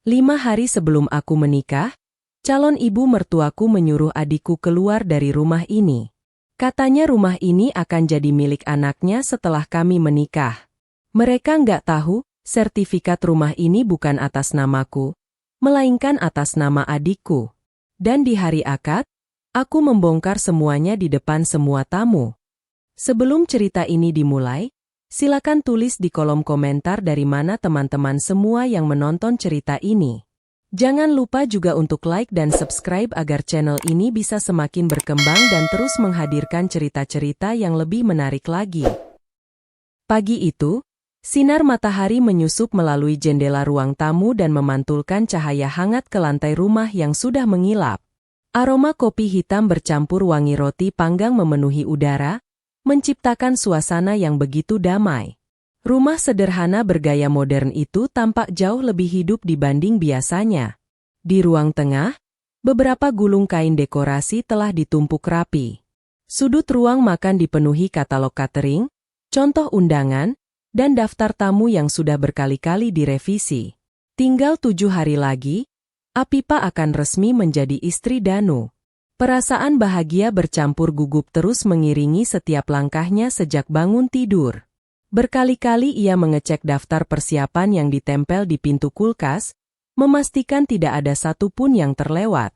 5 hari sebelum aku menikah, calon ibu mertuaku menyuruh adikku keluar dari rumah ini. Katanya rumah ini akan jadi milik anaknya setelah kami menikah. Mereka nggak tahu, sertifikat rumah ini bukan atas namaku, melainkan atas nama adikku. Dan di hari akad, aku membongkar semuanya di depan semua tamu. Sebelum cerita ini dimulai, silakan tulis di kolom komentar dari mana teman-teman semua yang menonton cerita ini. Jangan lupa juga untuk like dan subscribe agar channel ini bisa semakin berkembang dan terus menghadirkan cerita-cerita yang lebih menarik lagi. Pagi itu, sinar matahari menyusup melalui jendela ruang tamu dan memantulkan cahaya hangat ke lantai rumah yang sudah mengilap. Aroma kopi hitam bercampur wangi roti panggang memenuhi udara, menciptakan suasana yang begitu damai. Rumah sederhana bergaya modern itu tampak jauh lebih hidup dibanding biasanya. Di ruang tengah, beberapa gulung kain dekorasi telah ditumpuk rapi. Sudut ruang makan dipenuhi katalog catering, contoh undangan, dan daftar tamu yang sudah berkali-kali direvisi. Tinggal 7 hari lagi, Apipa akan resmi menjadi istri Danu. Perasaan bahagia bercampur gugup terus mengiringi setiap langkahnya sejak bangun tidur. Berkali-kali ia mengecek daftar persiapan yang ditempel di pintu kulkas, memastikan tidak ada satupun yang terlewat.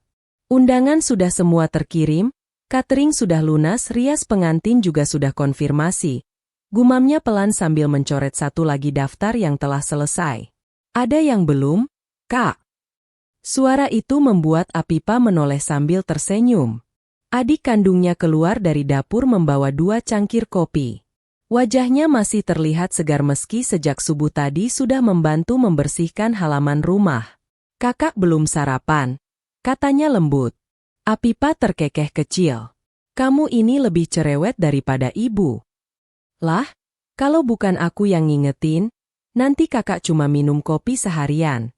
Undangan sudah semua terkirim, catering sudah lunas, rias pengantin juga sudah konfirmasi. Gumamnya pelan sambil mencoret satu lagi daftar yang telah selesai. Ada yang belum, Kak? Suara itu membuat Apipa menoleh sambil tersenyum. Adik kandungnya keluar dari dapur membawa 2 cangkir kopi. Wajahnya masih terlihat segar meski sejak subuh tadi sudah membantu membersihkan halaman rumah. Kakak belum sarapan, katanya lembut. Apipa terkekeh kecil. Kamu ini lebih cerewet daripada ibu. Lah, kalau bukan aku yang ngingetin, nanti kakak cuma minum kopi seharian.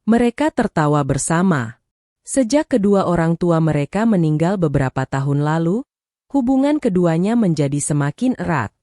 Mereka tertawa bersama. Sejak kedua orang tua mereka meninggal beberapa tahun lalu, hubungan keduanya menjadi semakin erat.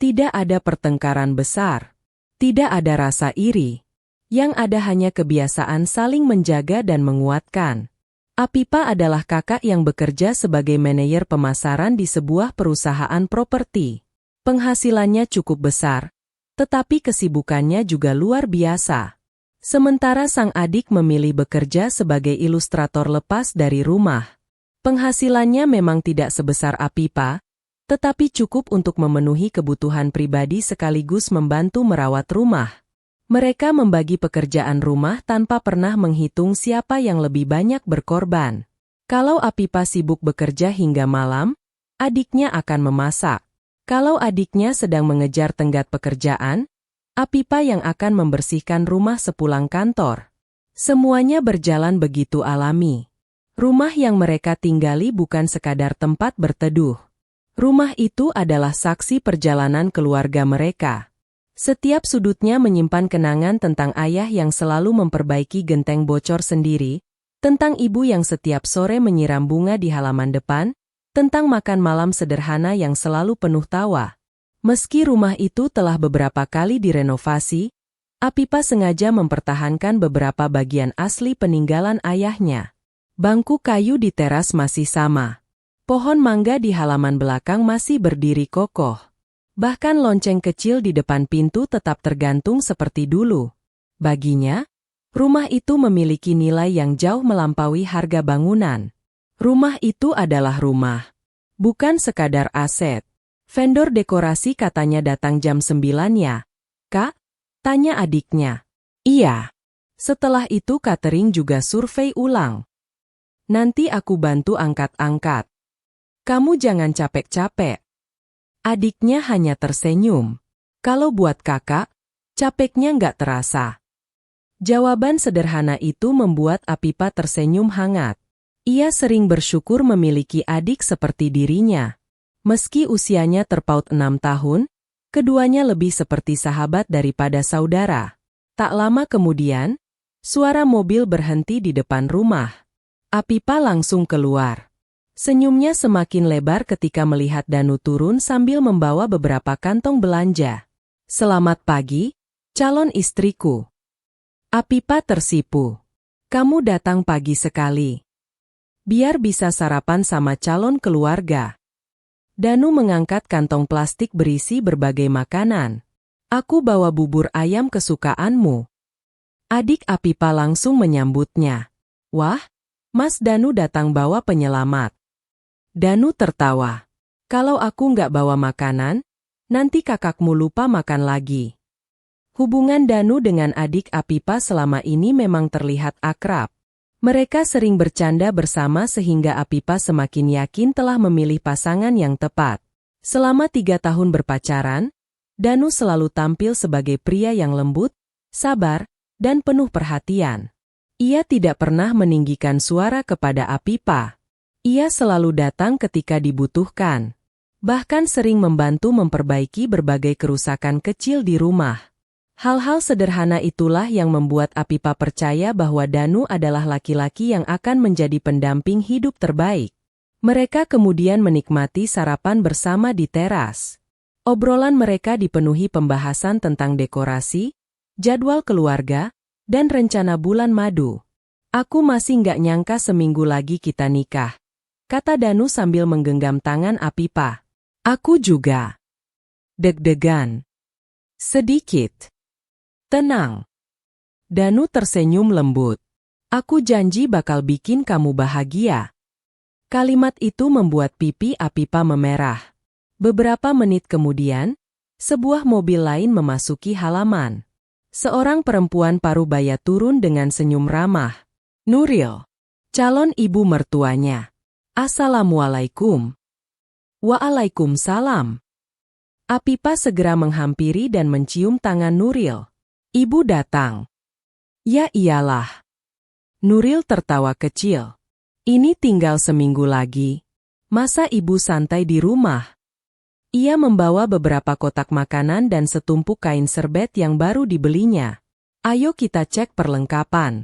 Tidak ada pertengkaran besar. Tidak ada rasa iri. Yang ada hanya kebiasaan saling menjaga dan menguatkan. Apipa adalah kakak yang bekerja sebagai manajer pemasaran di sebuah perusahaan properti. Penghasilannya cukup besar, tetapi kesibukannya juga luar biasa. Sementara sang adik memilih bekerja sebagai ilustrator lepas dari rumah. Penghasilannya memang tidak sebesar Apipa, tetapi cukup untuk memenuhi kebutuhan pribadi sekaligus membantu merawat rumah. Mereka membagi pekerjaan rumah tanpa pernah menghitung siapa yang lebih banyak berkorban. Kalau Apipa sibuk bekerja hingga malam, adiknya akan memasak. Kalau adiknya sedang mengejar tenggat pekerjaan, Apipa yang akan membersihkan rumah sepulang kantor. Semuanya berjalan begitu alami. Rumah yang mereka tinggali bukan sekadar tempat berteduh. Rumah itu adalah saksi perjalanan keluarga mereka. Setiap sudutnya menyimpan kenangan tentang ayah yang selalu memperbaiki genteng bocor sendiri, tentang ibu yang setiap sore menyiram bunga di halaman depan, tentang makan malam sederhana yang selalu penuh tawa. Meski rumah itu telah beberapa kali direnovasi, Apipa sengaja mempertahankan beberapa bagian asli peninggalan ayahnya. Bangku kayu di teras masih sama. Pohon mangga di halaman belakang masih berdiri kokoh. Bahkan lonceng kecil di depan pintu tetap tergantung seperti dulu. Baginya, rumah itu memiliki nilai yang jauh melampaui harga bangunan. Rumah itu adalah rumah, bukan sekadar aset. Vendor dekorasi katanya datang jam 9 ya, Kak? Tanya adiknya. Iya. Setelah itu catering juga survei ulang. Nanti aku bantu angkat-angkat. Kamu jangan capek-capek. Adiknya hanya tersenyum. Kalau buat kakak, capeknya nggak terasa. Jawaban sederhana itu membuat Apipa tersenyum hangat. Ia sering bersyukur memiliki adik seperti dirinya. Meski usianya terpaut 6 tahun, keduanya lebih seperti sahabat daripada saudara. Tak lama kemudian, suara mobil berhenti di depan rumah. Apipa langsung keluar. Senyumnya semakin lebar ketika melihat Danu turun sambil membawa beberapa kantong belanja. Selamat pagi, calon istriku. Apipa tersipu. Kamu datang pagi sekali. Biar bisa sarapan sama calon keluarga. Danu mengangkat kantong plastik berisi berbagai makanan. Aku bawa bubur ayam kesukaanmu. Adik Apipa langsung menyambutnya. Wah, Mas Danu datang bawa penyelamat. Danu tertawa. Kalau aku nggak bawa makanan, nanti kakakmu lupa makan lagi. Hubungan Danu dengan adik Apipa selama ini memang terlihat akrab. Mereka sering bercanda bersama sehingga Apipa semakin yakin telah memilih pasangan yang tepat. Selama 3 tahun berpacaran, Danu selalu tampil sebagai pria yang lembut, sabar, dan penuh perhatian. Ia tidak pernah meninggikan suara kepada Apipa. Ia selalu datang ketika dibutuhkan. Bahkan sering membantu memperbaiki berbagai kerusakan kecil di rumah. Hal-hal sederhana itulah yang membuat Apipa percaya bahwa Danu adalah laki-laki yang akan menjadi pendamping hidup terbaik. Mereka kemudian menikmati sarapan bersama di teras. Obrolan mereka dipenuhi pembahasan tentang dekorasi, jadwal keluarga, dan rencana bulan madu. Aku masih nggak nyangka seminggu lagi kita nikah, kata Danu sambil menggenggam tangan Apipa. Aku juga. Deg-degan. Sedikit. Tenang. Danu tersenyum lembut. Aku janji bakal bikin kamu bahagia. Kalimat itu membuat pipi Apipa memerah. Beberapa menit kemudian, sebuah mobil lain memasuki halaman. Seorang perempuan parubaya turun dengan senyum ramah. Nuril, calon ibu mertuanya. Assalamualaikum. Waalaikumsalam. Apipa segera menghampiri dan mencium tangan Nuril. Ibu datang. Ya iyalah. Nuril tertawa kecil. Ini tinggal seminggu lagi. Masa ibu santai di rumah? Ia membawa beberapa kotak makanan dan setumpuk kain serbet yang baru dibelinya. Ayo kita cek perlengkapan.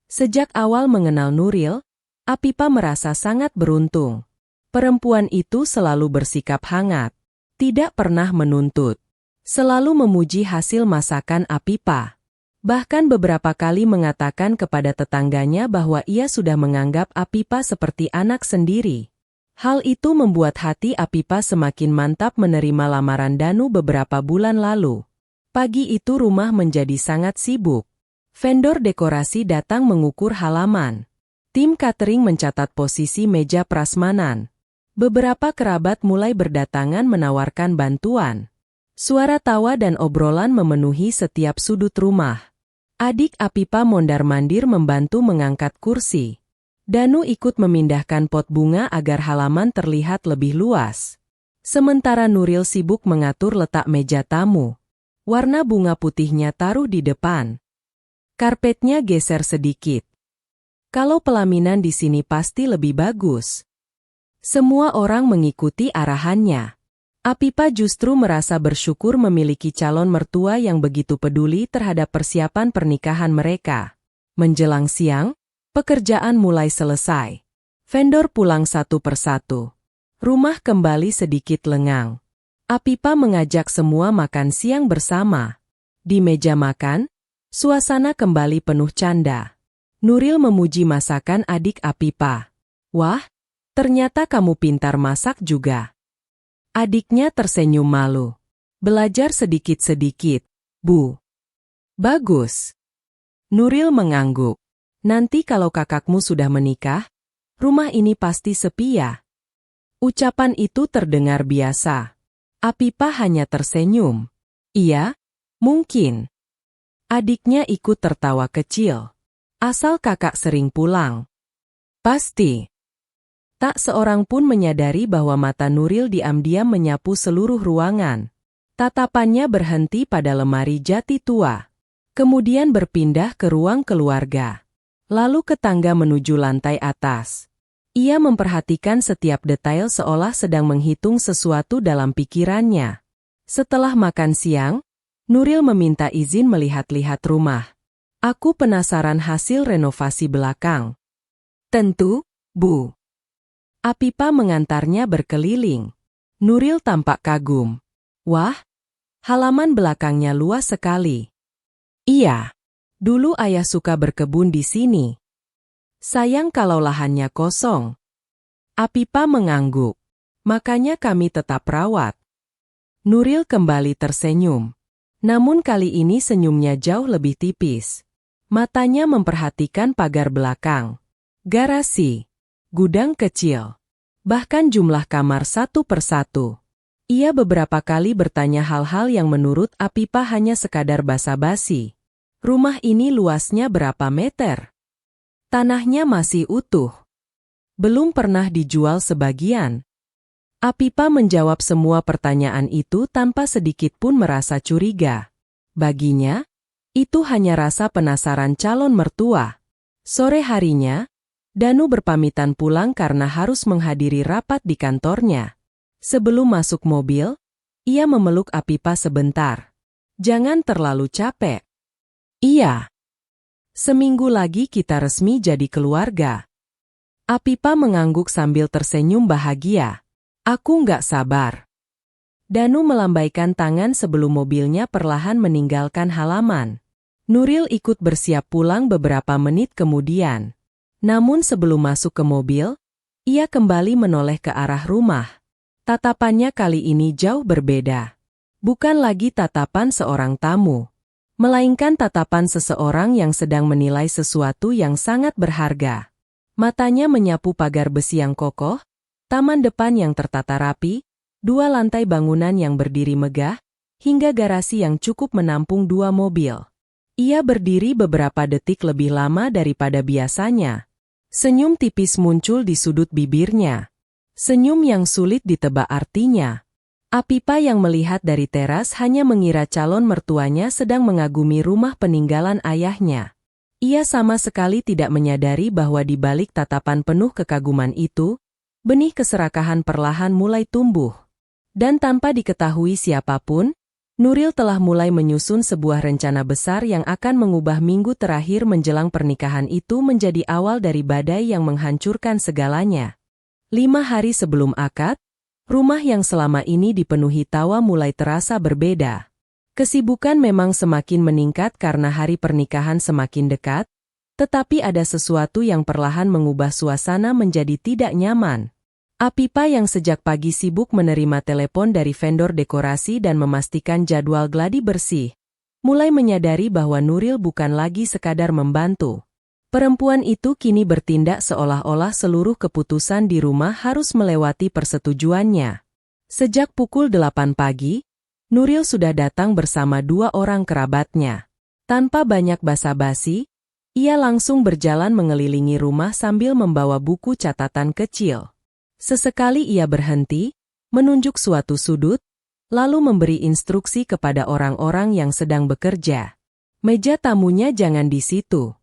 Sejak awal mengenal Nuril, Apipa merasa sangat beruntung. Perempuan itu selalu bersikap hangat, tidak pernah menuntut, selalu memuji hasil masakan Apipa. Bahkan beberapa kali mengatakan kepada tetangganya bahwa ia sudah menganggap Apipa seperti anak sendiri. Hal itu membuat hati Apipa semakin mantap menerima lamaran Danu beberapa bulan lalu. Pagi itu rumah menjadi sangat sibuk. Vendor dekorasi datang mengukur halaman. Tim catering mencatat posisi meja prasmanan. Beberapa kerabat mulai berdatangan menawarkan bantuan. Suara tawa dan obrolan memenuhi setiap sudut rumah. Adik Apipa mondar-mandir membantu mengangkat kursi. Danu ikut memindahkan pot bunga agar halaman terlihat lebih luas. Sementara Nuril sibuk mengatur letak meja tamu. Warna bunga putihnya taruh di depan. Karpetnya geser sedikit. Kalau pelaminan di sini pasti lebih bagus. Semua orang mengikuti arahannya. Apipa justru merasa bersyukur memiliki calon mertua yang begitu peduli terhadap persiapan pernikahan mereka. Menjelang siang, pekerjaan mulai selesai. Vendor pulang satu persatu. Rumah kembali sedikit lengang. Apipa mengajak semua makan siang bersama. Di meja makan, suasana kembali penuh canda. Nuril memuji masakan adik Apipa. Wah, ternyata kamu pintar masak juga. Adiknya tersenyum malu. Belajar sedikit-sedikit, Bu. Bagus. Nuril mengangguk. Nanti kalau kakakmu sudah menikah, rumah ini pasti sepi ya. Ucapan itu terdengar biasa. Apipa hanya tersenyum. Iya, mungkin. Adiknya ikut tertawa kecil. Asal kakak sering pulang. Pasti. Tak seorang pun menyadari bahwa mata Nuril diam-diam menyapu seluruh ruangan. Tatapannya berhenti pada lemari jati tua. Kemudian berpindah ke ruang keluarga. Lalu ke tangga menuju lantai atas. Ia memperhatikan setiap detail seolah sedang menghitung sesuatu dalam pikirannya. Setelah makan siang, Nuril meminta izin melihat-lihat rumah. Aku penasaran hasil renovasi belakang. Tentu, Bu. Apipa mengantarnya berkeliling. Nuril tampak kagum. Wah, halaman belakangnya luas sekali. Iya. Dulu ayah suka berkebun di sini. Sayang kalau lahannya kosong. Apipa mengangguk. Makanya kami tetap rawat. Nuril kembali tersenyum. Namun kali ini senyumnya jauh lebih tipis. Matanya memperhatikan pagar belakang. Garasi. Gudang kecil. Bahkan jumlah kamar satu persatu. Ia beberapa kali bertanya hal-hal yang menurut Apipa hanya sekadar basa-basi. Rumah ini luasnya berapa meter? Tanahnya masih utuh. Belum pernah dijual sebagian. Apipa menjawab semua pertanyaan itu tanpa sedikit pun merasa curiga. Baginya, itu hanya rasa penasaran calon mertua. Sore harinya, Danu berpamitan pulang karena harus menghadiri rapat di kantornya. Sebelum masuk mobil, ia memeluk Apipa sebentar. Jangan terlalu capek. Iya. Seminggu lagi kita resmi jadi keluarga. Apipa mengangguk sambil tersenyum bahagia. Aku nggak sabar. Danu melambaikan tangan sebelum mobilnya perlahan meninggalkan halaman. Nuril ikut bersiap pulang beberapa menit kemudian. Namun sebelum masuk ke mobil, ia kembali menoleh ke arah rumah. Tatapannya kali ini jauh berbeda. Bukan lagi tatapan seorang tamu, melainkan tatapan seseorang yang sedang menilai sesuatu yang sangat berharga. Matanya menyapu pagar besi yang kokoh, taman depan yang tertata rapi, 2 lantai bangunan yang berdiri megah, hingga garasi yang cukup menampung 2 mobil. Ia berdiri beberapa detik lebih lama daripada biasanya. Senyum tipis muncul di sudut bibirnya. Senyum yang sulit ditebak artinya. Apipa yang melihat dari teras hanya mengira calon mertuanya sedang mengagumi rumah peninggalan ayahnya. Ia sama sekali tidak menyadari bahwa di balik tatapan penuh kekaguman itu, benih keserakahan perlahan mulai tumbuh. Dan tanpa diketahui siapapun, Nuril telah mulai menyusun sebuah rencana besar yang akan mengubah minggu terakhir menjelang pernikahan itu menjadi awal dari badai yang menghancurkan segalanya. 5 hari sebelum akad, rumah yang selama ini dipenuhi tawa mulai terasa berbeda. Kesibukan memang semakin meningkat karena hari pernikahan semakin dekat, tetapi ada sesuatu yang perlahan mengubah suasana menjadi tidak nyaman. Apipa yang sejak pagi sibuk menerima telepon dari vendor dekorasi dan memastikan jadwal gladi bersih, mulai menyadari bahwa Nuril bukan lagi sekadar membantu. Perempuan itu kini bertindak seolah-olah seluruh keputusan di rumah harus melewati persetujuannya. Sejak pukul 8 pagi, Nuril sudah datang bersama 2 orang kerabatnya. Tanpa banyak basa-basi, ia langsung berjalan mengelilingi rumah sambil membawa buku catatan kecil. Sesekali ia berhenti, menunjuk suatu sudut, lalu memberi instruksi kepada orang-orang yang sedang bekerja. Meja tamunya jangan di situ.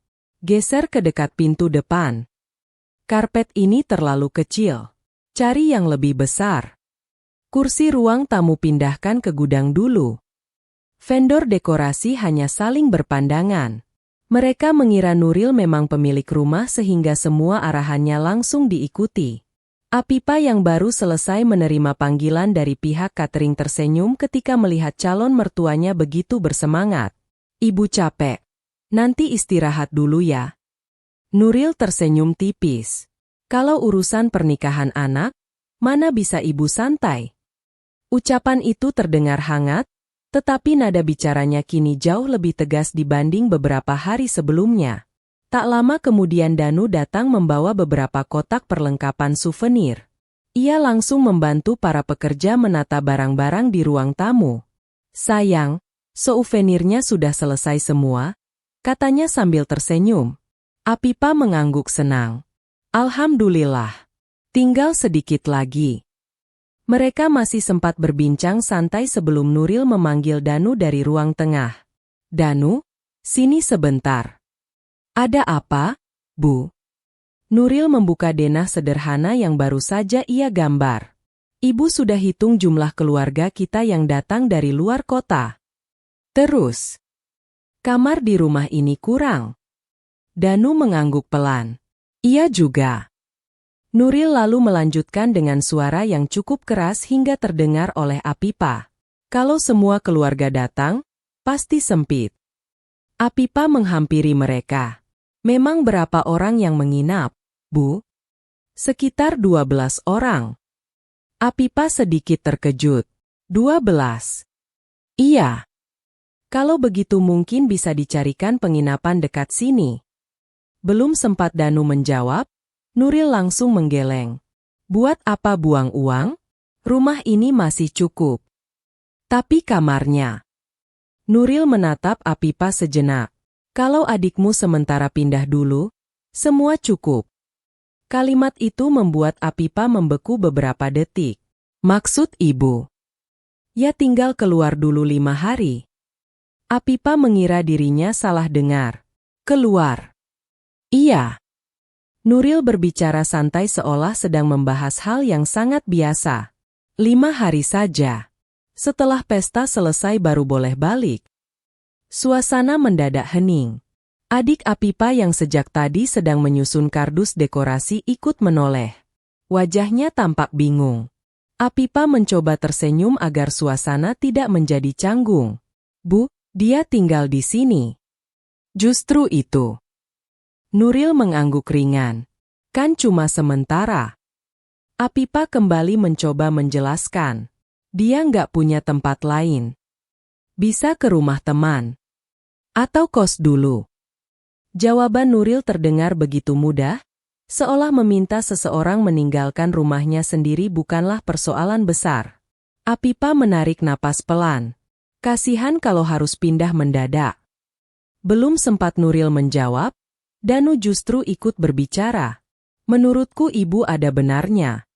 Geser ke dekat pintu depan. Karpet ini terlalu kecil. Cari yang lebih besar. Kursi ruang tamu pindahkan ke gudang dulu. Vendor dekorasi hanya saling berpandangan. Mereka mengira Nuril memang pemilik rumah sehingga semua arahannya langsung diikuti. Apipa yang baru selesai menerima panggilan dari pihak catering tersenyum ketika melihat calon mertuanya begitu bersemangat. Ibu capek. Nanti istirahat dulu ya. Nuril tersenyum tipis. Kalau urusan pernikahan anak, mana bisa ibu santai? Ucapan itu terdengar hangat, tetapi nada bicaranya kini jauh lebih tegas dibanding beberapa hari sebelumnya. Tak lama kemudian Danu datang membawa beberapa kotak perlengkapan souvenir. Ia langsung membantu para pekerja menata barang-barang di ruang tamu. Sayang, souvenirnya sudah selesai semua, katanya sambil tersenyum. Apipa mengangguk senang. Alhamdulillah. Tinggal sedikit lagi. Mereka masih sempat berbincang santai sebelum Nuril memanggil Danu dari ruang tengah. Danu, sini sebentar. Ada apa, Bu? Nuril membuka denah sederhana yang baru saja ia gambar. Ibu sudah hitung jumlah keluarga kita yang datang dari luar kota. Terus, kamar di rumah ini kurang. Danu mengangguk pelan. Iya juga. Nuril lalu melanjutkan dengan suara yang cukup keras hingga terdengar oleh Apipa. Kalau semua keluarga datang, pasti sempit. Apipa menghampiri mereka. Memang berapa orang yang menginap, Bu? Sekitar 12 orang. Apipa sedikit terkejut. 12. Iya. Kalau begitu mungkin bisa dicarikan penginapan dekat sini. Belum sempat Danu menjawab, Nuril langsung menggeleng. Buat apa buang uang? Rumah ini masih cukup. Tapi kamarnya. Nuril menatap Apipa sejenak. Kalau adikmu sementara pindah dulu, semua cukup. Kalimat itu membuat Apipa membeku beberapa detik. Maksud ibu? Ya tinggal keluar dulu 5 hari. Apipa mengira dirinya salah dengar. Keluar. Iya. Nuril berbicara santai seolah sedang membahas hal yang sangat biasa. 5 hari saja. Setelah pesta selesai baru boleh balik. Suasana mendadak hening. Adik Apipa yang sejak tadi sedang menyusun kardus dekorasi ikut menoleh. Wajahnya tampak bingung. Apipa mencoba tersenyum agar suasana tidak menjadi canggung. Bu, dia tinggal di sini. Justru itu. Nuril mengangguk ringan. Kan cuma sementara. Apipa kembali mencoba menjelaskan. Dia nggak punya tempat lain. Bisa ke rumah teman. Atau kos dulu. Jawaban Nuril terdengar begitu mudah, seolah meminta seseorang meninggalkan rumahnya sendiri bukanlah persoalan besar. Apipa menarik napas pelan. Kasihan kalau harus pindah mendadak. Belum sempat Nuril menjawab, Danu justru ikut berbicara. Menurutku ibu ada benarnya.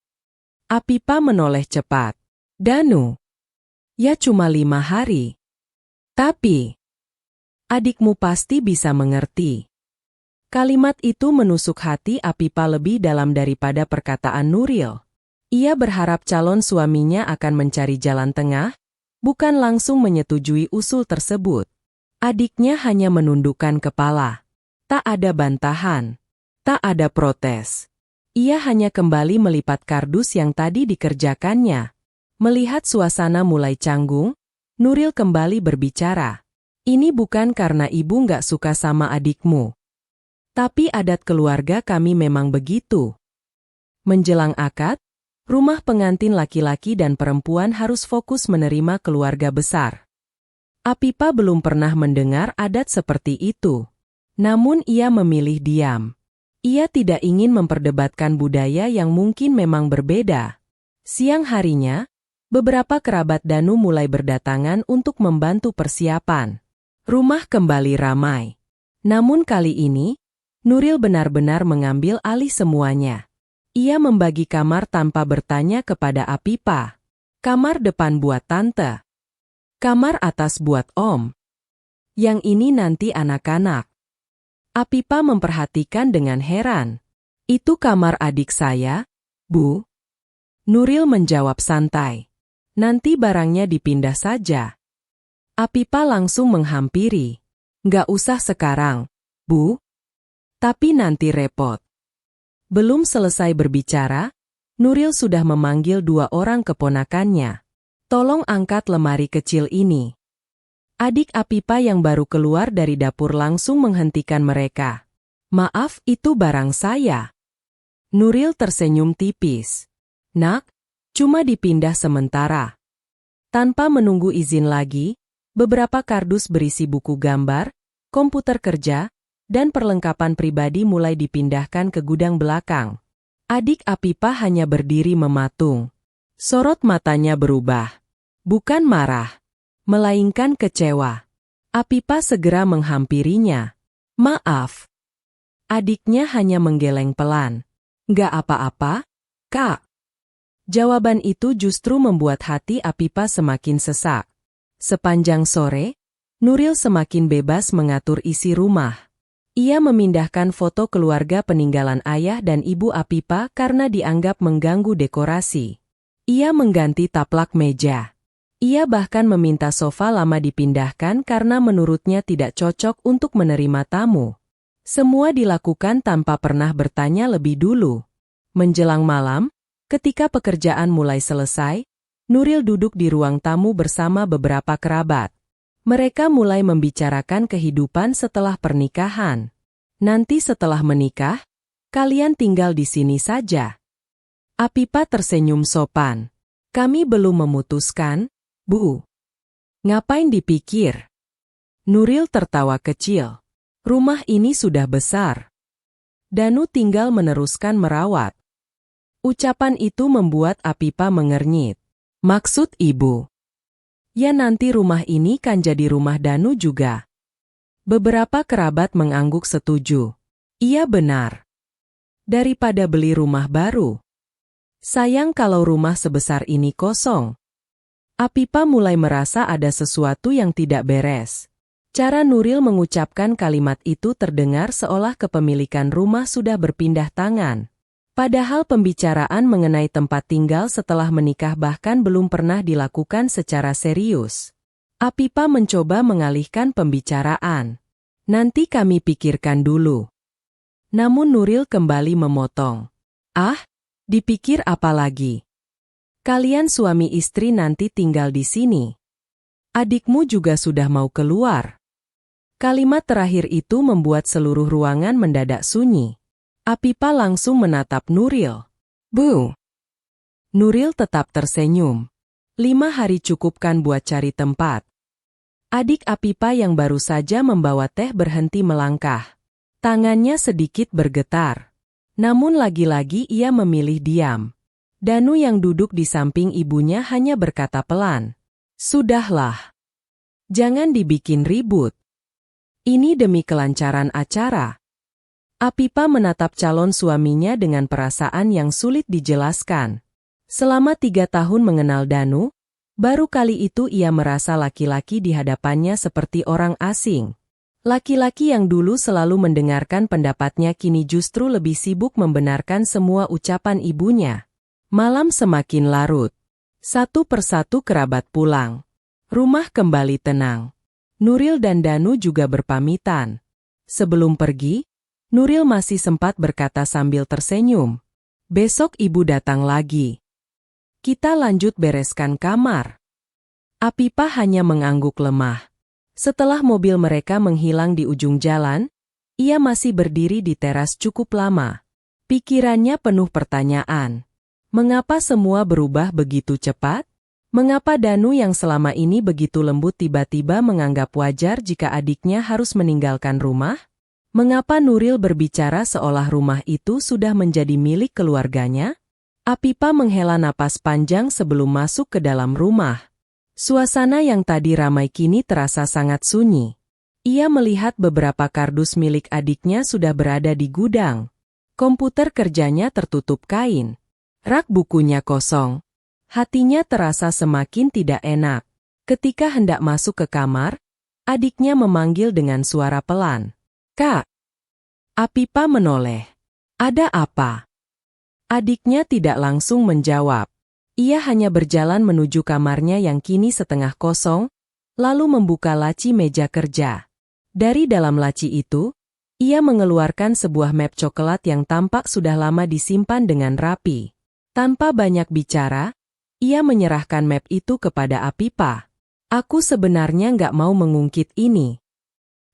Apipa menoleh cepat. Danu. Ya cuma 5 hari. Tapi adikmu pasti bisa mengerti. Kalimat itu menusuk hati Apipa lebih dalam daripada perkataan Nuril. Ia berharap calon suaminya akan mencari jalan tengah, bukan langsung menyetujui usul tersebut. Adiknya hanya menundukkan kepala. Tak ada bantahan. Tak ada protes. Ia hanya kembali melipat kardus yang tadi dikerjakannya. Melihat suasana mulai canggung, Nuril kembali berbicara. Ini bukan karena ibu nggak suka sama adikmu. Tapi adat keluarga kami memang begitu. Menjelang akad, rumah pengantin laki-laki dan perempuan harus fokus menerima keluarga besar. Apipa belum pernah mendengar adat seperti itu. Namun ia memilih diam. Ia tidak ingin memperdebatkan budaya yang mungkin memang berbeda. Siang harinya, beberapa kerabat Danu mulai berdatangan untuk membantu persiapan. Rumah kembali ramai. Namun kali ini, Nuril benar-benar mengambil alih semuanya. Ia membagi kamar tanpa bertanya kepada Apipa. Kamar depan buat tante. Kamar atas buat om. Yang ini nanti anak-anak. Apipa memperhatikan dengan heran. Itu kamar adik saya, Bu. Nuril menjawab santai. Nanti barangnya dipindah saja. Apipa langsung menghampiri. Nggak usah sekarang, Bu. Tapi nanti repot. Belum selesai berbicara, Nuril sudah memanggil 2 orang keponakannya. Tolong angkat lemari kecil ini. Adik Apipa yang baru keluar dari dapur langsung menghentikan mereka. Maaf, itu barang saya. Nuril tersenyum tipis. Nak, cuma dipindah sementara. Tanpa menunggu izin lagi, beberapa kardus berisi buku gambar, komputer kerja, dan perlengkapan pribadi mulai dipindahkan ke gudang belakang. Adik Apipa hanya berdiri mematung. Sorot matanya berubah. Bukan marah, melainkan kecewa. Apipa segera menghampirinya. Maaf. Adiknya hanya menggeleng pelan. Nggak apa-apa, Kak. Jawaban itu justru membuat hati Apipa semakin sesak. Sepanjang sore, Nuril semakin bebas mengatur isi rumah. Ia memindahkan foto keluarga peninggalan ayah dan ibu Apipa karena dianggap mengganggu dekorasi. Ia mengganti taplak meja. Ia bahkan meminta sofa lama dipindahkan karena menurutnya tidak cocok untuk menerima tamu. Semua dilakukan tanpa pernah bertanya lebih dulu. Menjelang malam, ketika pekerjaan mulai selesai, Nuril duduk di ruang tamu bersama beberapa kerabat. Mereka mulai membicarakan kehidupan setelah pernikahan. Nanti setelah menikah, kalian tinggal di sini saja. Apipa tersenyum sopan. Kami belum memutuskan, Bu. Ngapain dipikir? Nuril tertawa kecil. Rumah ini sudah besar. Danu tinggal meneruskan merawat. Ucapan itu membuat Apipa mengernyit. Maksud ibu? Ya nanti rumah ini kan jadi rumah Danu juga. Beberapa kerabat mengangguk setuju. Iya benar. Daripada beli rumah baru. Sayang kalau rumah sebesar ini kosong. Apipa mulai merasa ada sesuatu yang tidak beres. Cara Nuril mengucapkan kalimat itu terdengar seolah kepemilikan rumah sudah berpindah tangan. Padahal pembicaraan mengenai tempat tinggal setelah menikah bahkan belum pernah dilakukan secara serius. Apipa mencoba mengalihkan pembicaraan. Nanti kami pikirkan dulu. Namun Nuril kembali memotong. Ah, dipikir apa lagi? Kalian suami istri nanti tinggal di sini. Adikmu juga sudah mau keluar. Kalimat terakhir itu membuat seluruh ruangan mendadak sunyi. Apipa langsung menatap Nuril. Bu. Nuril tetap tersenyum. 5 hari cukup kan buat cari tempat. Adik Apipa yang baru saja membawa teh berhenti melangkah. Tangannya sedikit bergetar. Namun lagi-lagi ia memilih diam. Danu yang duduk di samping ibunya hanya berkata pelan. Sudahlah. Jangan dibikin ribut. Ini demi kelancaran acara. Apipa menatap calon suaminya dengan perasaan yang sulit dijelaskan. Selama 3 tahun mengenal Danu, baru kali itu ia merasa laki-laki di hadapannya seperti orang asing. Laki-laki yang dulu selalu mendengarkan pendapatnya kini justru lebih sibuk membenarkan semua ucapan ibunya. Malam semakin larut. Satu persatu kerabat pulang. Rumah kembali tenang. Nuril dan Danu juga berpamitan. Sebelum pergi, Nuril masih sempat berkata sambil tersenyum. Besok ibu datang lagi. Kita lanjut bereskan kamar. Apipa hanya mengangguk lemah. Setelah mobil mereka menghilang di ujung jalan, ia masih berdiri di teras cukup lama. Pikirannya penuh pertanyaan. Mengapa semua berubah begitu cepat? Mengapa Danu yang selama ini begitu lembut tiba-tiba menganggap wajar jika adiknya harus meninggalkan rumah? Mengapa Nuril berbicara seolah rumah itu sudah menjadi milik keluarganya? Apipa menghela napas panjang sebelum masuk ke dalam rumah. Suasana yang tadi ramai kini terasa sangat sunyi. Ia melihat beberapa kardus milik adiknya sudah berada di gudang. Komputer kerjanya tertutup kain. Rak bukunya kosong. Hatinya terasa semakin tidak enak. Ketika hendak masuk ke kamar, adiknya memanggil dengan suara pelan. Kak. Apipa menoleh. Ada apa? Adiknya tidak langsung menjawab. Ia hanya berjalan menuju kamarnya yang kini setengah kosong, lalu membuka laci meja kerja. Dari dalam laci itu, ia mengeluarkan sebuah map coklat yang tampak sudah lama disimpan dengan rapi. Tanpa banyak bicara, ia menyerahkan map itu kepada Apipa. Aku sebenarnya nggak mau mengungkit ini.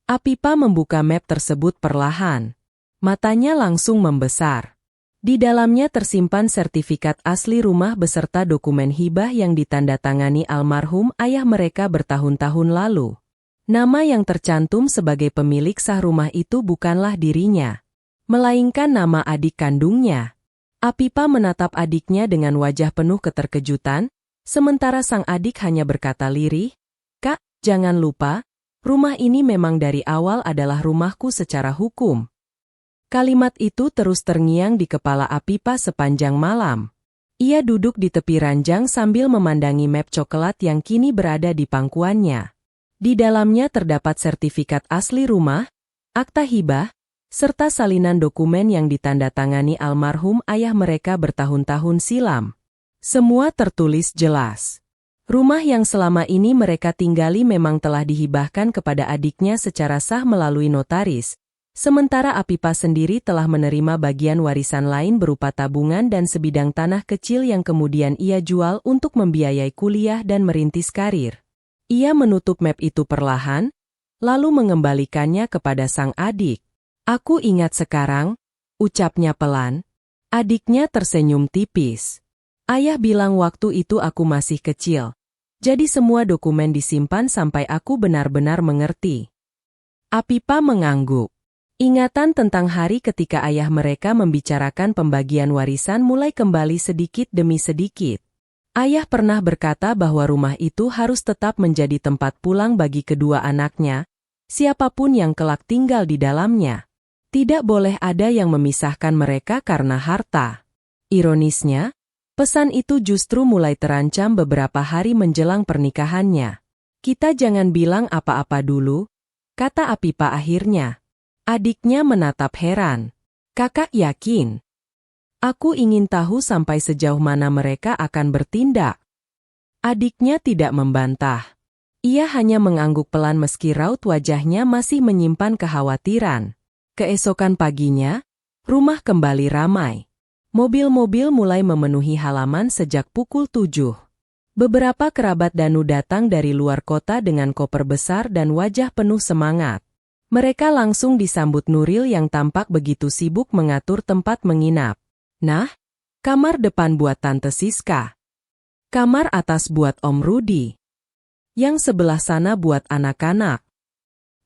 Apipa membuka map tersebut perlahan. Matanya langsung membesar. Di dalamnya tersimpan sertifikat asli rumah beserta dokumen hibah yang ditandatangani almarhum ayah mereka bertahun-tahun lalu. Nama yang tercantum sebagai pemilik sah rumah itu bukanlah dirinya, melainkan nama adik kandungnya. Apipa menatap adiknya dengan wajah penuh keterkejutan, sementara sang adik hanya berkata lirih, Kak, jangan lupa, rumah ini memang dari awal adalah rumahku secara hukum. Kalimat itu terus terngiang di kepala Apipa sepanjang malam. Ia duduk di tepi ranjang sambil memandangi map coklat yang kini berada di pangkuannya. Di dalamnya terdapat sertifikat asli rumah, akta hibah, serta salinan dokumen yang ditandatangani almarhum ayah mereka bertahun-tahun silam. Semua tertulis jelas. Rumah yang selama ini mereka tinggali memang telah dihibahkan kepada adiknya secara sah melalui notaris, sementara Apipa sendiri telah menerima bagian warisan lain berupa tabungan dan sebidang tanah kecil yang kemudian ia jual untuk membiayai kuliah dan merintis karir. Ia menutup map itu perlahan, lalu mengembalikannya kepada sang adik. Aku ingat sekarang, ucapnya pelan. Adiknya tersenyum tipis. Ayah bilang waktu itu aku masih kecil. Jadi semua dokumen disimpan sampai aku benar-benar mengerti. Apipa mengangguk. Ingatan tentang hari ketika ayah mereka membicarakan pembagian warisan mulai kembali sedikit demi sedikit. Ayah pernah berkata bahwa rumah itu harus tetap menjadi tempat pulang bagi kedua anaknya, siapapun yang kelak tinggal di dalamnya. Tidak boleh ada yang memisahkan mereka karena harta. Ironisnya, pesan itu justru mulai terancam beberapa hari menjelang pernikahannya. Kita jangan bilang apa-apa dulu, kata Apipa akhirnya. Adiknya menatap heran. Kakak yakin? Aku ingin tahu sampai sejauh mana mereka akan bertindak. Adiknya tidak membantah. Ia hanya mengangguk pelan meski raut wajahnya masih menyimpan kekhawatiran. Keesokan paginya, rumah kembali ramai. Mobil-mobil mulai memenuhi halaman sejak pukul 7. Beberapa kerabat Danu datang dari luar kota dengan koper besar dan wajah penuh semangat. Mereka langsung disambut Nuril yang tampak begitu sibuk mengatur tempat menginap. Nah, kamar depan buat Tante Siska. Kamar atas buat Om Rudi. Yang sebelah sana buat anak-anak.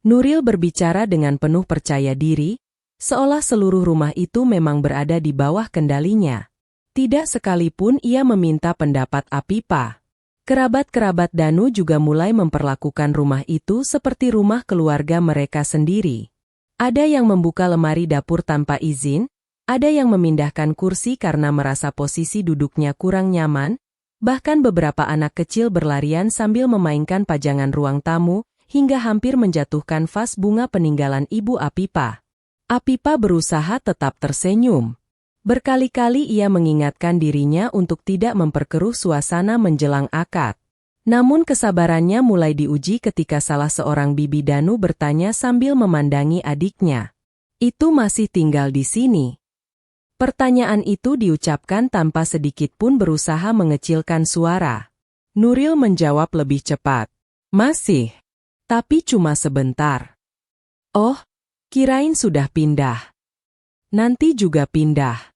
Nuril berbicara dengan penuh percaya diri, seolah seluruh rumah itu memang berada di bawah kendalinya. Tidak sekalipun ia meminta pendapat Apipa. Kerabat-kerabat Danu juga mulai memperlakukan rumah itu seperti rumah keluarga mereka sendiri. Ada yang membuka lemari dapur tanpa izin, ada yang memindahkan kursi karena merasa posisi duduknya kurang nyaman, bahkan beberapa anak kecil berlarian sambil memainkan pajangan ruang tamu, hingga hampir menjatuhkan vas bunga peninggalan Ibu Apipa. Apipa berusaha tetap tersenyum. Berkali-kali ia mengingatkan dirinya untuk tidak memperkeruh suasana menjelang akad. Namun kesabarannya mulai diuji ketika salah seorang bibi Danu bertanya sambil memandangi adiknya. Itu masih tinggal di sini? Pertanyaan itu diucapkan tanpa sedikit pun berusaha mengecilkan suara. Nuril menjawab lebih cepat. Masih. Tapi cuma sebentar. Oh, kirain sudah pindah. Nanti juga pindah.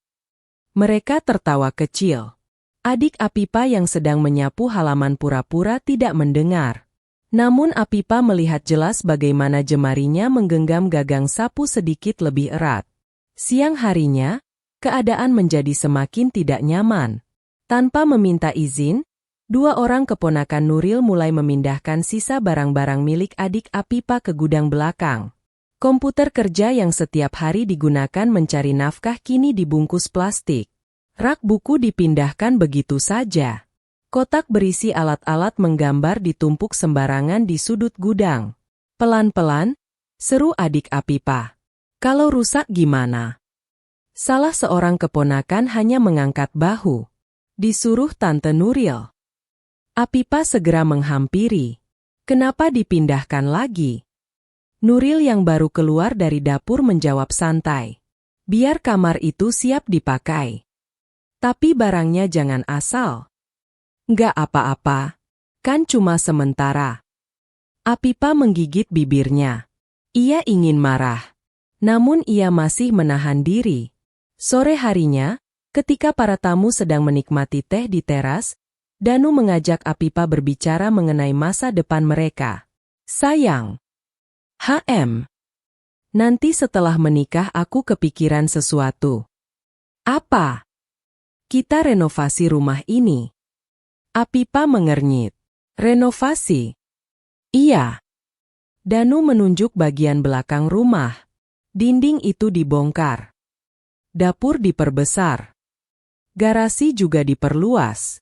Mereka tertawa kecil. Adik Apipa yang sedang menyapu halaman pura-pura tidak mendengar. Namun Apipa melihat jelas bagaimana jemarinya menggenggam gagang sapu sedikit lebih erat. Siang harinya, keadaan menjadi semakin tidak nyaman. Tanpa meminta izin, dua orang keponakan Nuril mulai memindahkan sisa barang-barang milik adik Apipa ke gudang belakang. Komputer kerja yang setiap hari digunakan mencari nafkah kini dibungkus plastik. Rak buku dipindahkan begitu saja. Kotak berisi alat-alat menggambar ditumpuk sembarangan di sudut gudang. Pelan-pelan, seru adik Apipa. Kalau rusak gimana? Salah seorang keponakan hanya mengangkat bahu. Disuruh Tante Nuril. Apipa segera menghampiri. Kenapa dipindahkan lagi? Nuril yang baru keluar dari dapur menjawab santai. Biar kamar itu siap dipakai. Tapi barangnya jangan asal. Nggak apa-apa. Kan cuma sementara. Apipa menggigit bibirnya. Ia ingin marah. Namun ia masih menahan diri. Sore harinya, ketika para tamu sedang menikmati teh di teras, Danu mengajak Apipa berbicara mengenai masa depan mereka. Sayang. Nanti setelah menikah aku kepikiran sesuatu. Apa? Kita renovasi rumah ini. Apipa mengernyit. Renovasi? Iya. Danu menunjuk bagian belakang rumah. Dinding itu dibongkar. Dapur diperbesar. Garasi juga diperluas.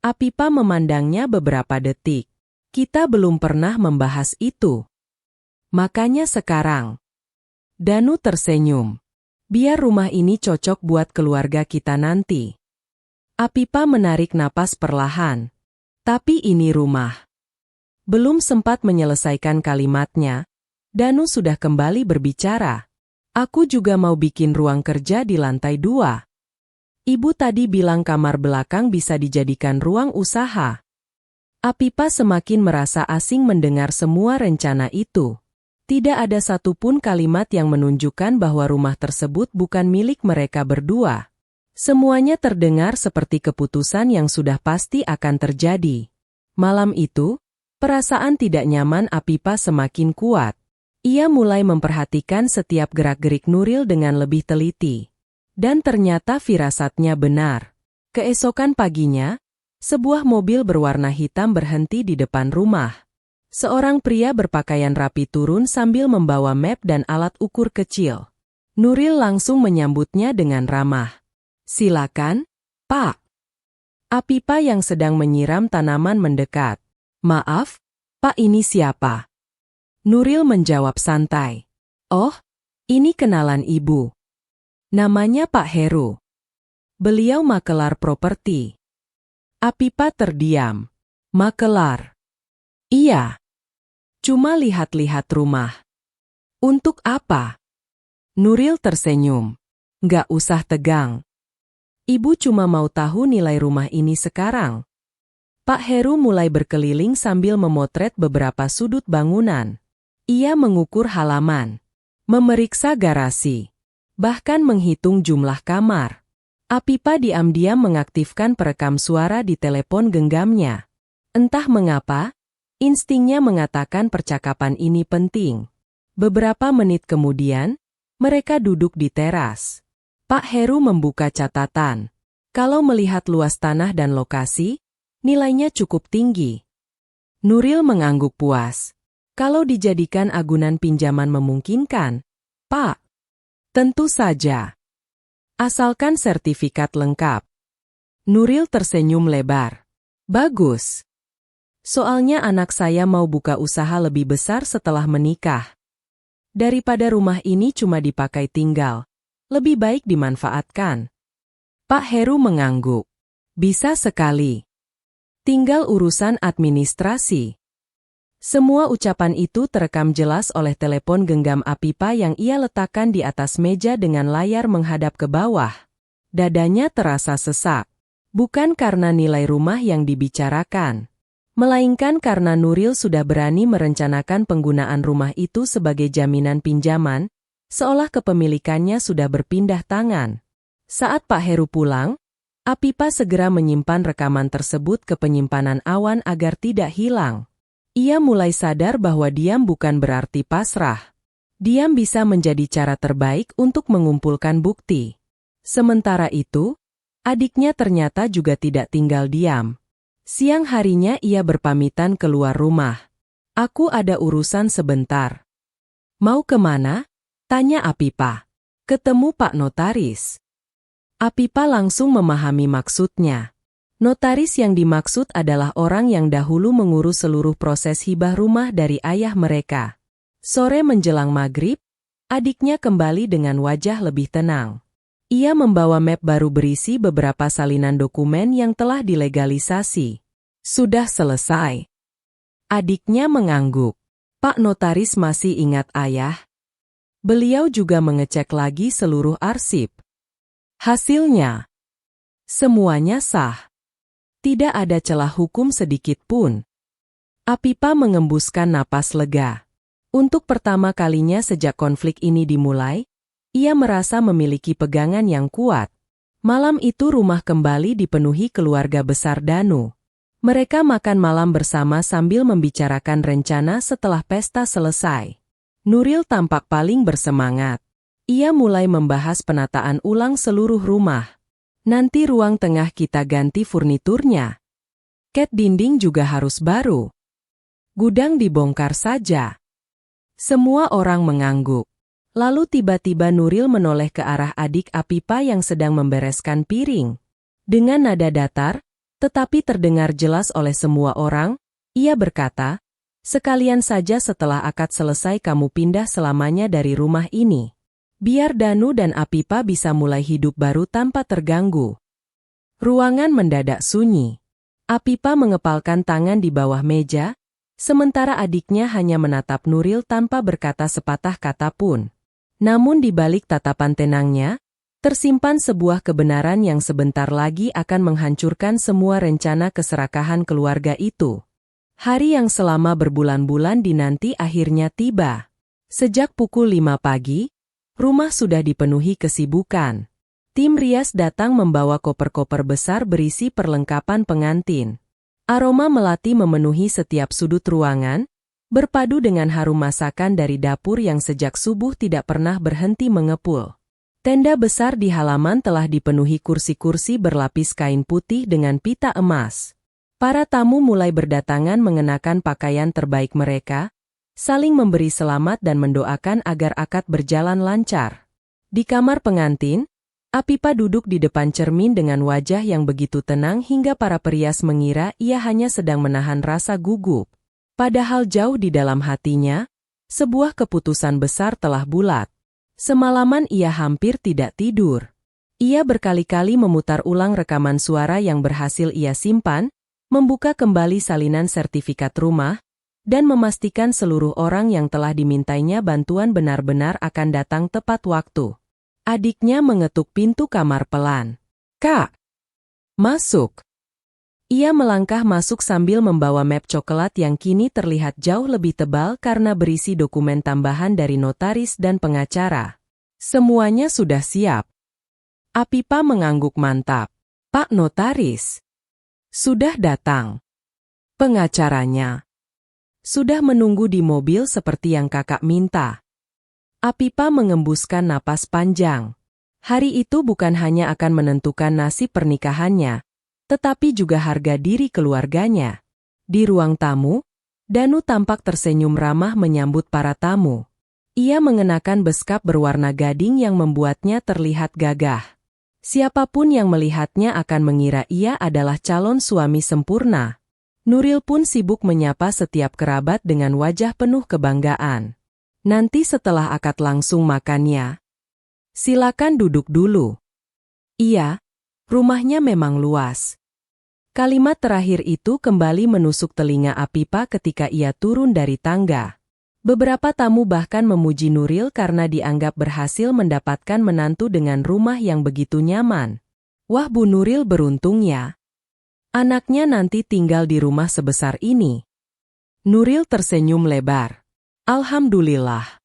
Apipa memandangnya beberapa detik. Kita belum pernah membahas itu. Makanya sekarang. Danu tersenyum. Biar rumah ini cocok buat keluarga kita nanti. Apipa menarik napas perlahan. Tapi ini rumah. Belum sempat menyelesaikan kalimatnya, Danu sudah kembali berbicara. Aku juga mau bikin ruang kerja di lantai 2. Ibu tadi bilang kamar belakang bisa dijadikan ruang usaha. Apipa semakin merasa asing mendengar semua rencana itu. Tidak ada satupun kalimat yang menunjukkan bahwa rumah tersebut bukan milik mereka berdua. Semuanya terdengar seperti keputusan yang sudah pasti akan terjadi. Malam itu, perasaan tidak nyaman Apipa semakin kuat. Ia mulai memperhatikan setiap gerak-gerik Nuril dengan lebih teliti. Dan ternyata firasatnya benar. Keesokan paginya, sebuah mobil berwarna hitam berhenti di depan rumah. Seorang pria berpakaian rapi turun sambil membawa map dan alat ukur kecil. Nuril langsung menyambutnya dengan ramah. "Silakan, Pak." Apipa yang sedang menyiram tanaman mendekat. "Maaf, Pak, ini siapa?" Nuril menjawab santai. "Oh, ini kenalan Ibu. Namanya Pak Heru. Beliau makelar properti." Apipa terdiam. "Makelar?" "Iya. Cuma lihat-lihat rumah." "Untuk apa?" Nuril tersenyum. "Nggak usah tegang. Ibu cuma mau tahu nilai rumah ini sekarang." Pak Heru mulai berkeliling sambil memotret beberapa sudut bangunan. Ia mengukur halaman, memeriksa garasi, bahkan menghitung jumlah kamar. Apipa diam-diam mengaktifkan perekam suara di telepon genggamnya. Entah mengapa, instingnya mengatakan percakapan ini penting. Beberapa menit kemudian, mereka duduk di teras. Pak Heru membuka catatan. Kalau melihat luas tanah dan lokasi, nilainya cukup tinggi. Nuril mengangguk puas. "Kalau dijadikan agunan pinjaman memungkinkan, Pak?" "Tentu saja. Asalkan sertifikat lengkap." Nuril tersenyum lebar. "Bagus. Soalnya anak saya mau buka usaha lebih besar setelah menikah. Daripada rumah ini cuma dipakai tinggal, lebih baik dimanfaatkan." Pak Heru mengangguk. "Bisa sekali. Tinggal urusan administrasi." Semua ucapan itu terekam jelas oleh telepon genggam Apipa yang ia letakkan di atas meja dengan layar menghadap ke bawah. Dadanya terasa sesak. Bukan karena nilai rumah yang dibicarakan, melainkan karena Nuril sudah berani merencanakan penggunaan rumah itu sebagai jaminan pinjaman, seolah kepemilikannya sudah berpindah tangan. Saat Pak Heru pulang, Apipa segera menyimpan rekaman tersebut ke penyimpanan awan agar tidak hilang. Ia mulai sadar bahwa diam bukan berarti pasrah. Diam bisa menjadi cara terbaik untuk mengumpulkan bukti. Sementara itu, adiknya ternyata juga tidak tinggal diam. Siang harinya ia berpamitan keluar rumah. "Aku ada urusan sebentar." "Mau kemana?" tanya Apipa. "Ketemu Pak Notaris." Apipa langsung memahami maksudnya. Notaris yang dimaksud adalah orang yang dahulu mengurus seluruh proses hibah rumah dari ayah mereka. Sore menjelang maghrib, adiknya kembali dengan wajah lebih tenang. Ia membawa map baru berisi beberapa salinan dokumen yang telah dilegalisasi. "Sudah selesai." Adiknya mengangguk. "Pak Notaris masih ingat ayah?" Beliau juga mengecek lagi seluruh arsip. Hasilnya, semuanya sah. Tidak ada celah hukum sedikit pun. Apipa mengembuskan napas lega. Untuk pertama kalinya sejak konflik ini dimulai, ia merasa memiliki pegangan yang kuat. Malam itu rumah kembali dipenuhi keluarga besar Danu. Mereka makan malam bersama sambil membicarakan rencana setelah pesta selesai. Nuril tampak paling bersemangat. Ia mulai membahas penataan ulang seluruh rumah. "Nanti ruang tengah kita ganti furniturnya. Cat dinding juga harus baru. Gudang dibongkar saja." Semua orang mengangguk. Lalu tiba-tiba Nuril menoleh ke arah adik Apipa yang sedang membereskan piring. Dengan nada datar, tetapi terdengar jelas oleh semua orang, ia berkata, "Sekalian saja setelah akad selesai kamu pindah selamanya dari rumah ini. Biar Danu dan Apipa bisa mulai hidup baru tanpa terganggu." Ruangan mendadak sunyi. Apipa mengepalkan tangan di bawah meja, sementara adiknya hanya menatap Nuril tanpa berkata sepatah kata pun. Namun di balik tatapan tenangnya, tersimpan sebuah kebenaran yang sebentar lagi akan menghancurkan semua rencana keserakahan keluarga itu. Hari yang selama berbulan-bulan dinanti akhirnya tiba. Sejak pukul 5 pagi, rumah sudah dipenuhi kesibukan. Tim rias datang membawa koper-koper besar berisi perlengkapan pengantin. Aroma melati memenuhi setiap sudut ruangan, berpadu dengan harum masakan dari dapur yang sejak subuh tidak pernah berhenti mengepul. Tenda besar di halaman telah dipenuhi kursi-kursi berlapis kain putih dengan pita emas. Para tamu mulai berdatangan mengenakan pakaian terbaik mereka, saling memberi selamat dan mendoakan agar akad berjalan lancar. Di kamar pengantin, Apipa duduk di depan cermin dengan wajah yang begitu tenang hingga para perias mengira ia hanya sedang menahan rasa gugup. Padahal jauh di dalam hatinya, sebuah keputusan besar telah bulat. Semalaman ia hampir tidak tidur. Ia berkali-kali memutar ulang rekaman suara yang berhasil ia simpan, membuka kembali salinan sertifikat rumah, dan memastikan seluruh orang yang telah dimintainya bantuan benar-benar akan datang tepat waktu. Adiknya mengetuk pintu kamar pelan. "Kak, masuk." Ia melangkah masuk sambil membawa map coklat yang kini terlihat jauh lebih tebal karena berisi dokumen tambahan dari notaris dan pengacara. Semuanya sudah siap. Apipa mengangguk mantap. "Pak Notaris sudah datang. Pengacaranya sudah menunggu di mobil seperti yang kakak minta." Apipa mengembuskan napas panjang. Hari itu bukan hanya akan menentukan nasib pernikahannya, tetapi juga harga diri keluarganya. Di ruang tamu, Danu tampak tersenyum ramah menyambut para tamu. Ia mengenakan beskap berwarna gading yang membuatnya terlihat gagah. Siapapun yang melihatnya akan mengira ia adalah calon suami sempurna. Nuril pun sibuk menyapa setiap kerabat dengan wajah penuh kebanggaan. "Nanti setelah akad langsung makan ya. Silakan duduk dulu." Iya, rumahnya memang luas. Kalimat terakhir itu kembali menusuk telinga Apipa ketika ia turun dari tangga. Beberapa tamu bahkan memuji Nuril karena dianggap berhasil mendapatkan menantu dengan rumah yang begitu nyaman. "Wah, Bu Nuril beruntung ya. Anaknya nanti tinggal di rumah sebesar ini." Nuril tersenyum lebar. "Alhamdulillah."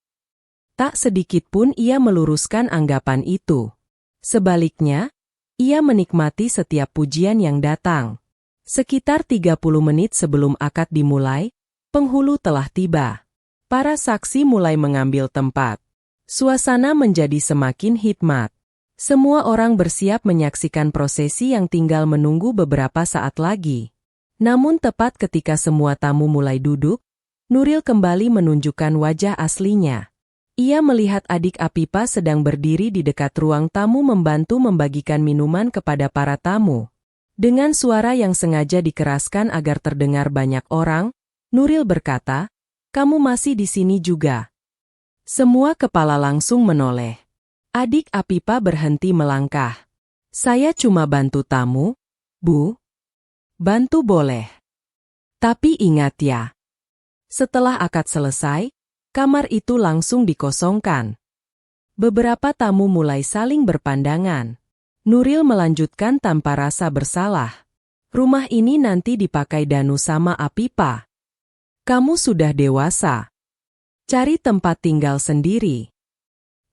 Tak sedikit pun ia meluruskan anggapan itu. Sebaliknya, ia menikmati setiap pujian yang datang. Sekitar 30 menit sebelum akad dimulai, penghulu telah tiba. Para saksi mulai mengambil tempat. Suasana menjadi semakin hikmat. Semua orang bersiap menyaksikan prosesi yang tinggal menunggu beberapa saat lagi. Namun tepat ketika semua tamu mulai duduk, Nuril kembali menunjukkan wajah aslinya. Ia melihat adik Apipa sedang berdiri di dekat ruang tamu membantu membagikan minuman kepada para tamu. Dengan suara yang sengaja dikeraskan agar terdengar banyak orang, Nuril berkata, "Kamu masih di sini juga?" Semua kepala langsung menoleh. Adik Apipa berhenti melangkah. "Saya cuma bantu tamu, Bu." "Bantu boleh. Tapi ingat ya, setelah akad selesai, kamar itu langsung dikosongkan." Beberapa tamu mulai saling berpandangan. Nuril melanjutkan tanpa rasa bersalah. "Rumah ini nanti dipakai Danu sama Apipa. Kamu sudah dewasa. Cari tempat tinggal sendiri."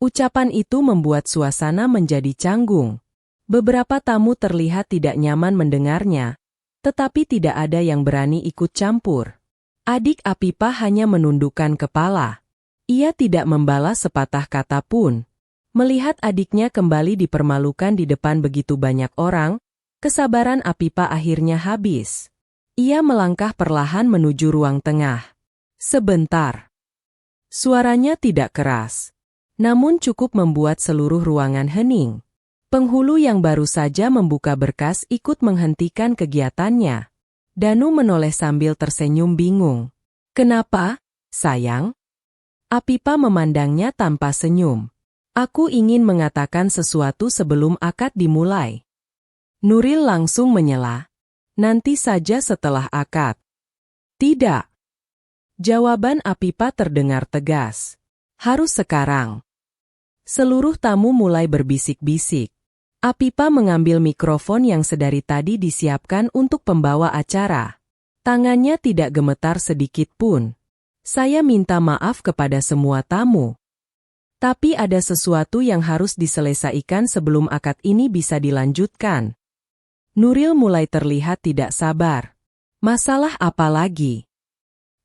Ucapan itu membuat suasana menjadi canggung. Beberapa tamu terlihat tidak nyaman mendengarnya, tetapi tidak ada yang berani ikut campur. Adik Apipa hanya menundukkan kepala. Ia tidak membalas sepatah kata pun. Melihat adiknya kembali dipermalukan di depan begitu banyak orang, kesabaran Apipa akhirnya habis. Ia melangkah perlahan menuju ruang tengah. Sebentar. Suaranya tidak keras, namun cukup membuat seluruh ruangan hening. Penghulu yang baru saja membuka berkas ikut menghentikan kegiatannya. Danu menoleh sambil tersenyum bingung. "Kenapa, sayang?" Apipa memandangnya tanpa senyum. "Aku ingin mengatakan sesuatu sebelum akad dimulai." Nuril langsung menyela. "Nanti saja setelah akad." "Tidak." Jawaban Apipa terdengar tegas. "Harus sekarang." Seluruh tamu mulai berbisik-bisik. Apipa mengambil mikrofon yang sedari tadi disiapkan untuk pembawa acara. Tangannya tidak gemetar sedikit pun. Saya minta maaf kepada semua tamu. Tapi ada sesuatu yang harus diselesaikan sebelum akad ini bisa dilanjutkan. Nuril mulai terlihat tidak sabar. Masalah apa lagi?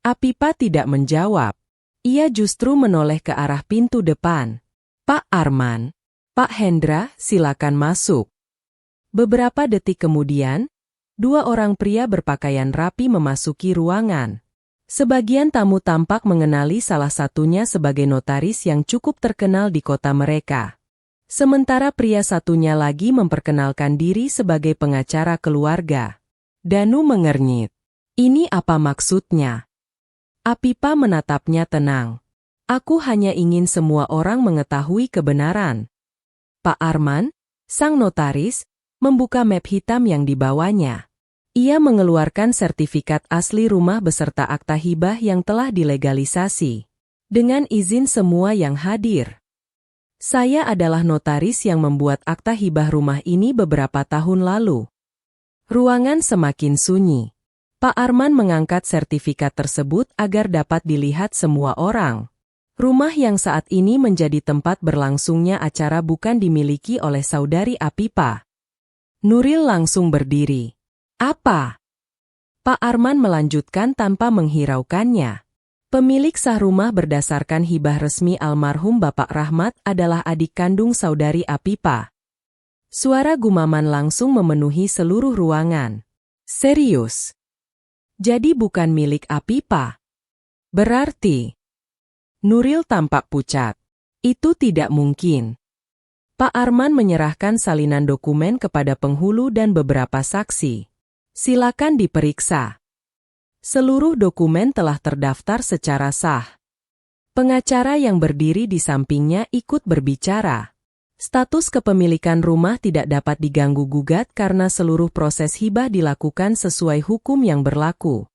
Apipa tidak menjawab. Ia justru menoleh ke arah pintu depan. Pak Arman, Pak Hendra, silakan masuk. Beberapa detik kemudian, dua orang pria berpakaian rapi memasuki ruangan. Sebagian tamu tampak mengenali salah satunya sebagai notaris yang cukup terkenal di kota mereka. Sementara pria satunya lagi memperkenalkan diri sebagai pengacara keluarga. Danu mengernyit. Ini apa maksudnya? Apipa menatapnya tenang. Aku hanya ingin semua orang mengetahui kebenaran. Pak Arman, sang notaris, membuka map hitam yang dibawanya. Ia mengeluarkan sertifikat asli rumah beserta akta hibah yang telah dilegalisasi. Dengan izin semua yang hadir. Saya adalah notaris yang membuat akta hibah rumah ini beberapa tahun lalu. Ruangan semakin sunyi. Pak Arman mengangkat sertifikat tersebut agar dapat dilihat semua orang. Rumah yang saat ini menjadi tempat berlangsungnya acara bukan dimiliki oleh saudari Apipa. Nuril langsung berdiri. Apa? Pak Arman melanjutkan tanpa menghiraukannya. Pemilik sah rumah berdasarkan hibah resmi almarhum Bapak Rahmat adalah adik kandung saudari Apipa. Suara gumaman langsung memenuhi seluruh ruangan. Serius? Jadi bukan milik Apipa? Berarti? Nuril tampak pucat. Itu tidak mungkin. Pak Arman menyerahkan salinan dokumen kepada penghulu dan beberapa saksi. Silakan diperiksa. Seluruh dokumen telah terdaftar secara sah. Pengacara yang berdiri di sampingnya ikut berbicara. Status kepemilikan rumah tidak dapat diganggu-gugat karena seluruh proses hibah dilakukan sesuai hukum yang berlaku.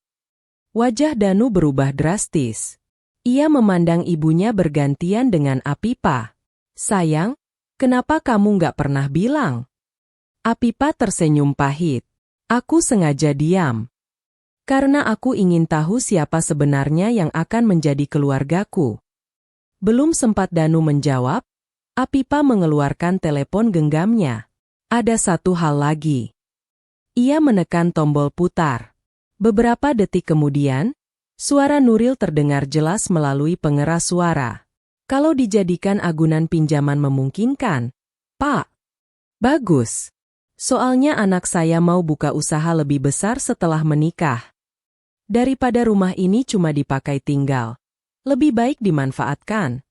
Wajah Danu berubah drastis. Ia memandang ibunya bergantian dengan Apipa. Sayang, kenapa kamu nggak pernah bilang? Apipa tersenyum pahit. Aku sengaja diam. Karena aku ingin tahu siapa sebenarnya yang akan menjadi keluargaku. Belum sempat Danu menjawab, Apipa mengeluarkan telepon genggamnya. Ada satu hal lagi. Ia menekan tombol putar. Beberapa detik kemudian, suara Nuril terdengar jelas melalui pengeras suara. Kalau dijadikan agunan pinjaman memungkinkan, Pak. Bagus. Soalnya anak saya mau buka usaha lebih besar setelah menikah. Daripada rumah ini cuma dipakai tinggal, lebih baik dimanfaatkan.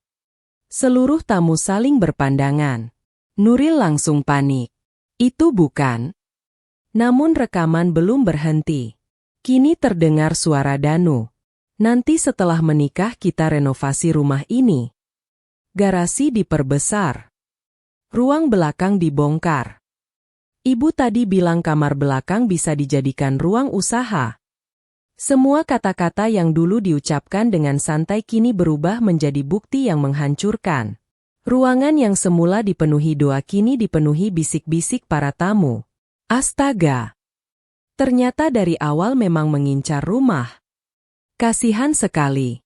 Seluruh tamu saling berpandangan. Nuril langsung panik. Itu bukan. Namun rekaman belum berhenti. Kini terdengar suara Danu. Nanti setelah menikah kita renovasi rumah ini. Garasi diperbesar. Ruang belakang dibongkar. Ibu tadi bilang kamar belakang bisa dijadikan ruang usaha. Semua kata-kata yang dulu diucapkan dengan santai kini berubah menjadi bukti yang menghancurkan. Ruangan yang semula dipenuhi doa kini dipenuhi bisik-bisik para tamu. Astaga! Ternyata dari awal memang mengincar rumah. Kasihan sekali.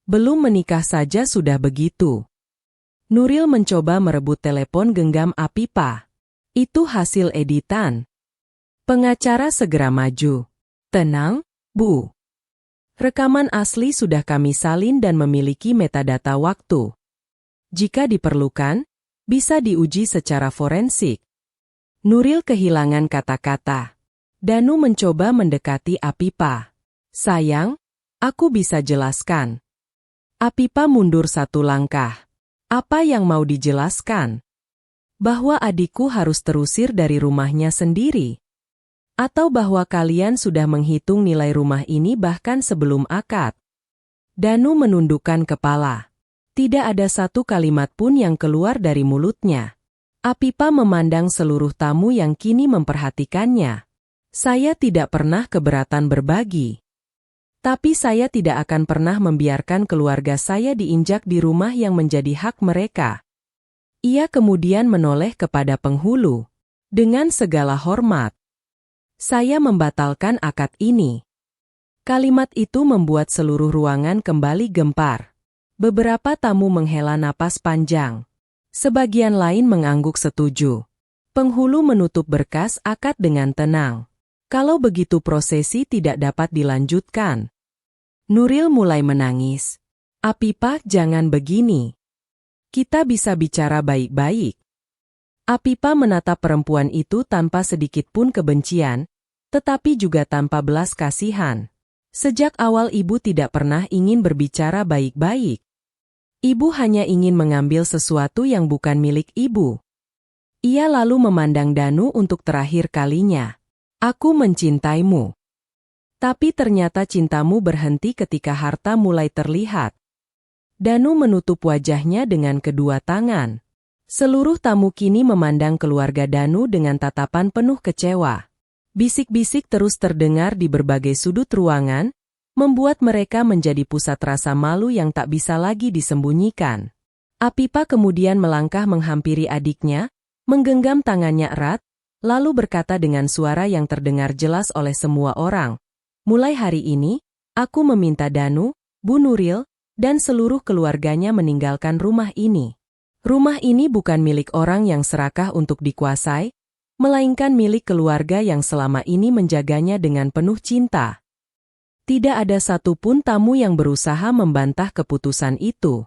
Belum menikah saja sudah begitu. Nuril mencoba merebut telepon genggam Apipa. Itu hasil editan. Pengacara segera maju. Tenang, Bu. Rekaman asli sudah kami salin dan memiliki metadata waktu. Jika diperlukan, bisa diuji secara forensik. Nuril kehilangan kata-kata. Danu mencoba mendekati Apipa. Sayang, aku bisa jelaskan. Apipa mundur satu langkah. Apa yang mau dijelaskan? Bahwa adikku harus terusir dari rumahnya sendiri? Atau bahwa kalian sudah menghitung nilai rumah ini bahkan sebelum akad? Danu menundukkan kepala. Tidak ada satu kalimat pun yang keluar dari mulutnya. Apipa memandang seluruh tamu yang kini memperhatikannya. Saya tidak pernah keberatan berbagi. Tapi saya tidak akan pernah membiarkan keluarga saya diinjak di rumah yang menjadi hak mereka. Ia kemudian menoleh kepada penghulu. Dengan segala hormat. Saya membatalkan akad ini. Kalimat itu membuat seluruh ruangan kembali gempar. Beberapa tamu menghela napas panjang. Sebagian lain mengangguk setuju. Penghulu menutup berkas akad dengan tenang. Kalau begitu prosesi tidak dapat dilanjutkan. Nuril mulai menangis. Apipah, jangan begini. Kita bisa bicara baik-baik. Apipah menatap perempuan itu tanpa sedikit pun kebencian, tetapi juga tanpa belas kasihan. Sejak awal ibu tidak pernah ingin berbicara baik-baik. Ibu hanya ingin mengambil sesuatu yang bukan milik ibu. Ia lalu memandang Danu untuk terakhir kalinya. Aku mencintaimu. Tapi ternyata cintamu berhenti ketika harta mulai terlihat. Danu menutup wajahnya dengan kedua tangan. Seluruh tamu kini memandang keluarga Danu dengan tatapan penuh kecewa. Bisik-bisik terus terdengar di berbagai sudut ruangan, membuat mereka menjadi pusat rasa malu yang tak bisa lagi disembunyikan. Apipah kemudian melangkah menghampiri adiknya, menggenggam tangannya erat, lalu berkata dengan suara yang terdengar jelas oleh semua orang, "Mulai hari ini, aku meminta Danu, Bu Nuril, dan seluruh keluarganya meninggalkan rumah ini. Rumah ini bukan milik orang yang serakah untuk dikuasai, melainkan milik keluarga yang selama ini menjaganya dengan penuh cinta." Tidak ada satupun tamu yang berusaha membantah keputusan itu.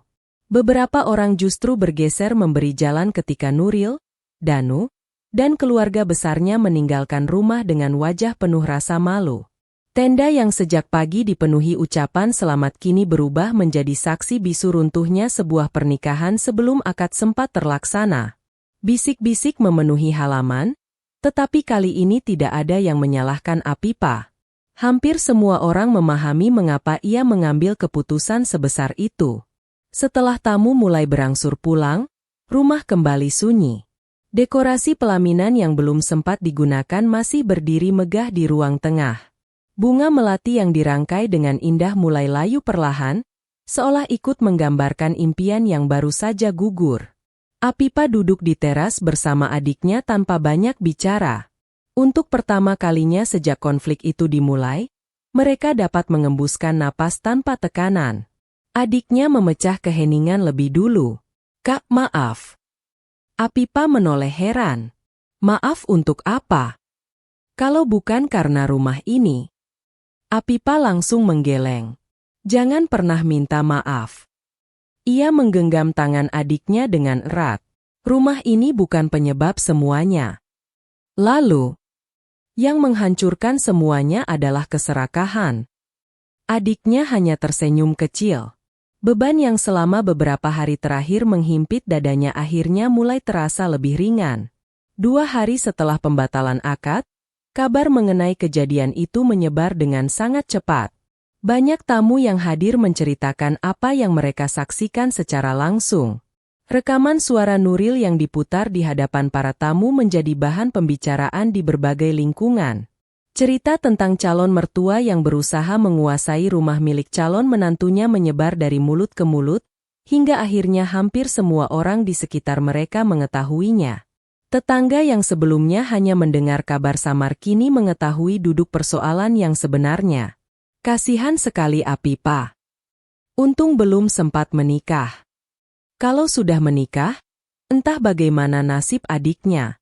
Beberapa orang justru bergeser memberi jalan ketika Nuril, Danu, dan keluarga besarnya meninggalkan rumah dengan wajah penuh rasa malu. Tenda yang sejak pagi dipenuhi ucapan selamat kini berubah menjadi saksi bisu runtuhnya sebuah pernikahan sebelum akad sempat terlaksana. Bisik-bisik memenuhi halaman, tetapi kali ini tidak ada yang menyalahkan Apipah. Hampir semua orang memahami mengapa ia mengambil keputusan sebesar itu. Setelah tamu mulai berangsur pulang, rumah kembali sunyi. Dekorasi pelaminan yang belum sempat digunakan masih berdiri megah di ruang tengah. Bunga melati yang dirangkai dengan indah mulai layu perlahan, seolah ikut menggambarkan impian yang baru saja gugur. Apipah duduk di teras bersama adiknya tanpa banyak bicara. Untuk pertama kalinya sejak konflik itu dimulai, mereka dapat mengembuskan napas tanpa tekanan. Adiknya memecah keheningan lebih dulu. "Kak, maaf." Apipah menoleh heran. "Maaf untuk apa? Kalau bukan karena rumah ini." Apipah langsung menggeleng. "Jangan pernah minta maaf." Ia menggenggam tangan adiknya dengan erat. "Rumah ini bukan penyebab semuanya. Lalu, yang menghancurkan semuanya adalah keserakahan." Adiknya hanya tersenyum kecil. Beban yang selama beberapa hari terakhir menghimpit dadanya akhirnya mulai terasa lebih ringan. 2 hari setelah pembatalan akad, kabar mengenai kejadian itu menyebar dengan sangat cepat. Banyak tamu yang hadir menceritakan apa yang mereka saksikan secara langsung. Rekaman suara Nuril yang diputar di hadapan para tamu menjadi bahan pembicaraan di berbagai lingkungan. Cerita tentang calon mertua yang berusaha menguasai rumah milik calon menantunya menyebar dari mulut ke mulut, hingga akhirnya hampir semua orang di sekitar mereka mengetahuinya. Tetangga yang sebelumnya hanya mendengar kabar samar kini mengetahui duduk persoalan yang sebenarnya. Kasihan sekali Apipah. Untung belum sempat menikah. Kalau sudah menikah, entah bagaimana nasib adiknya.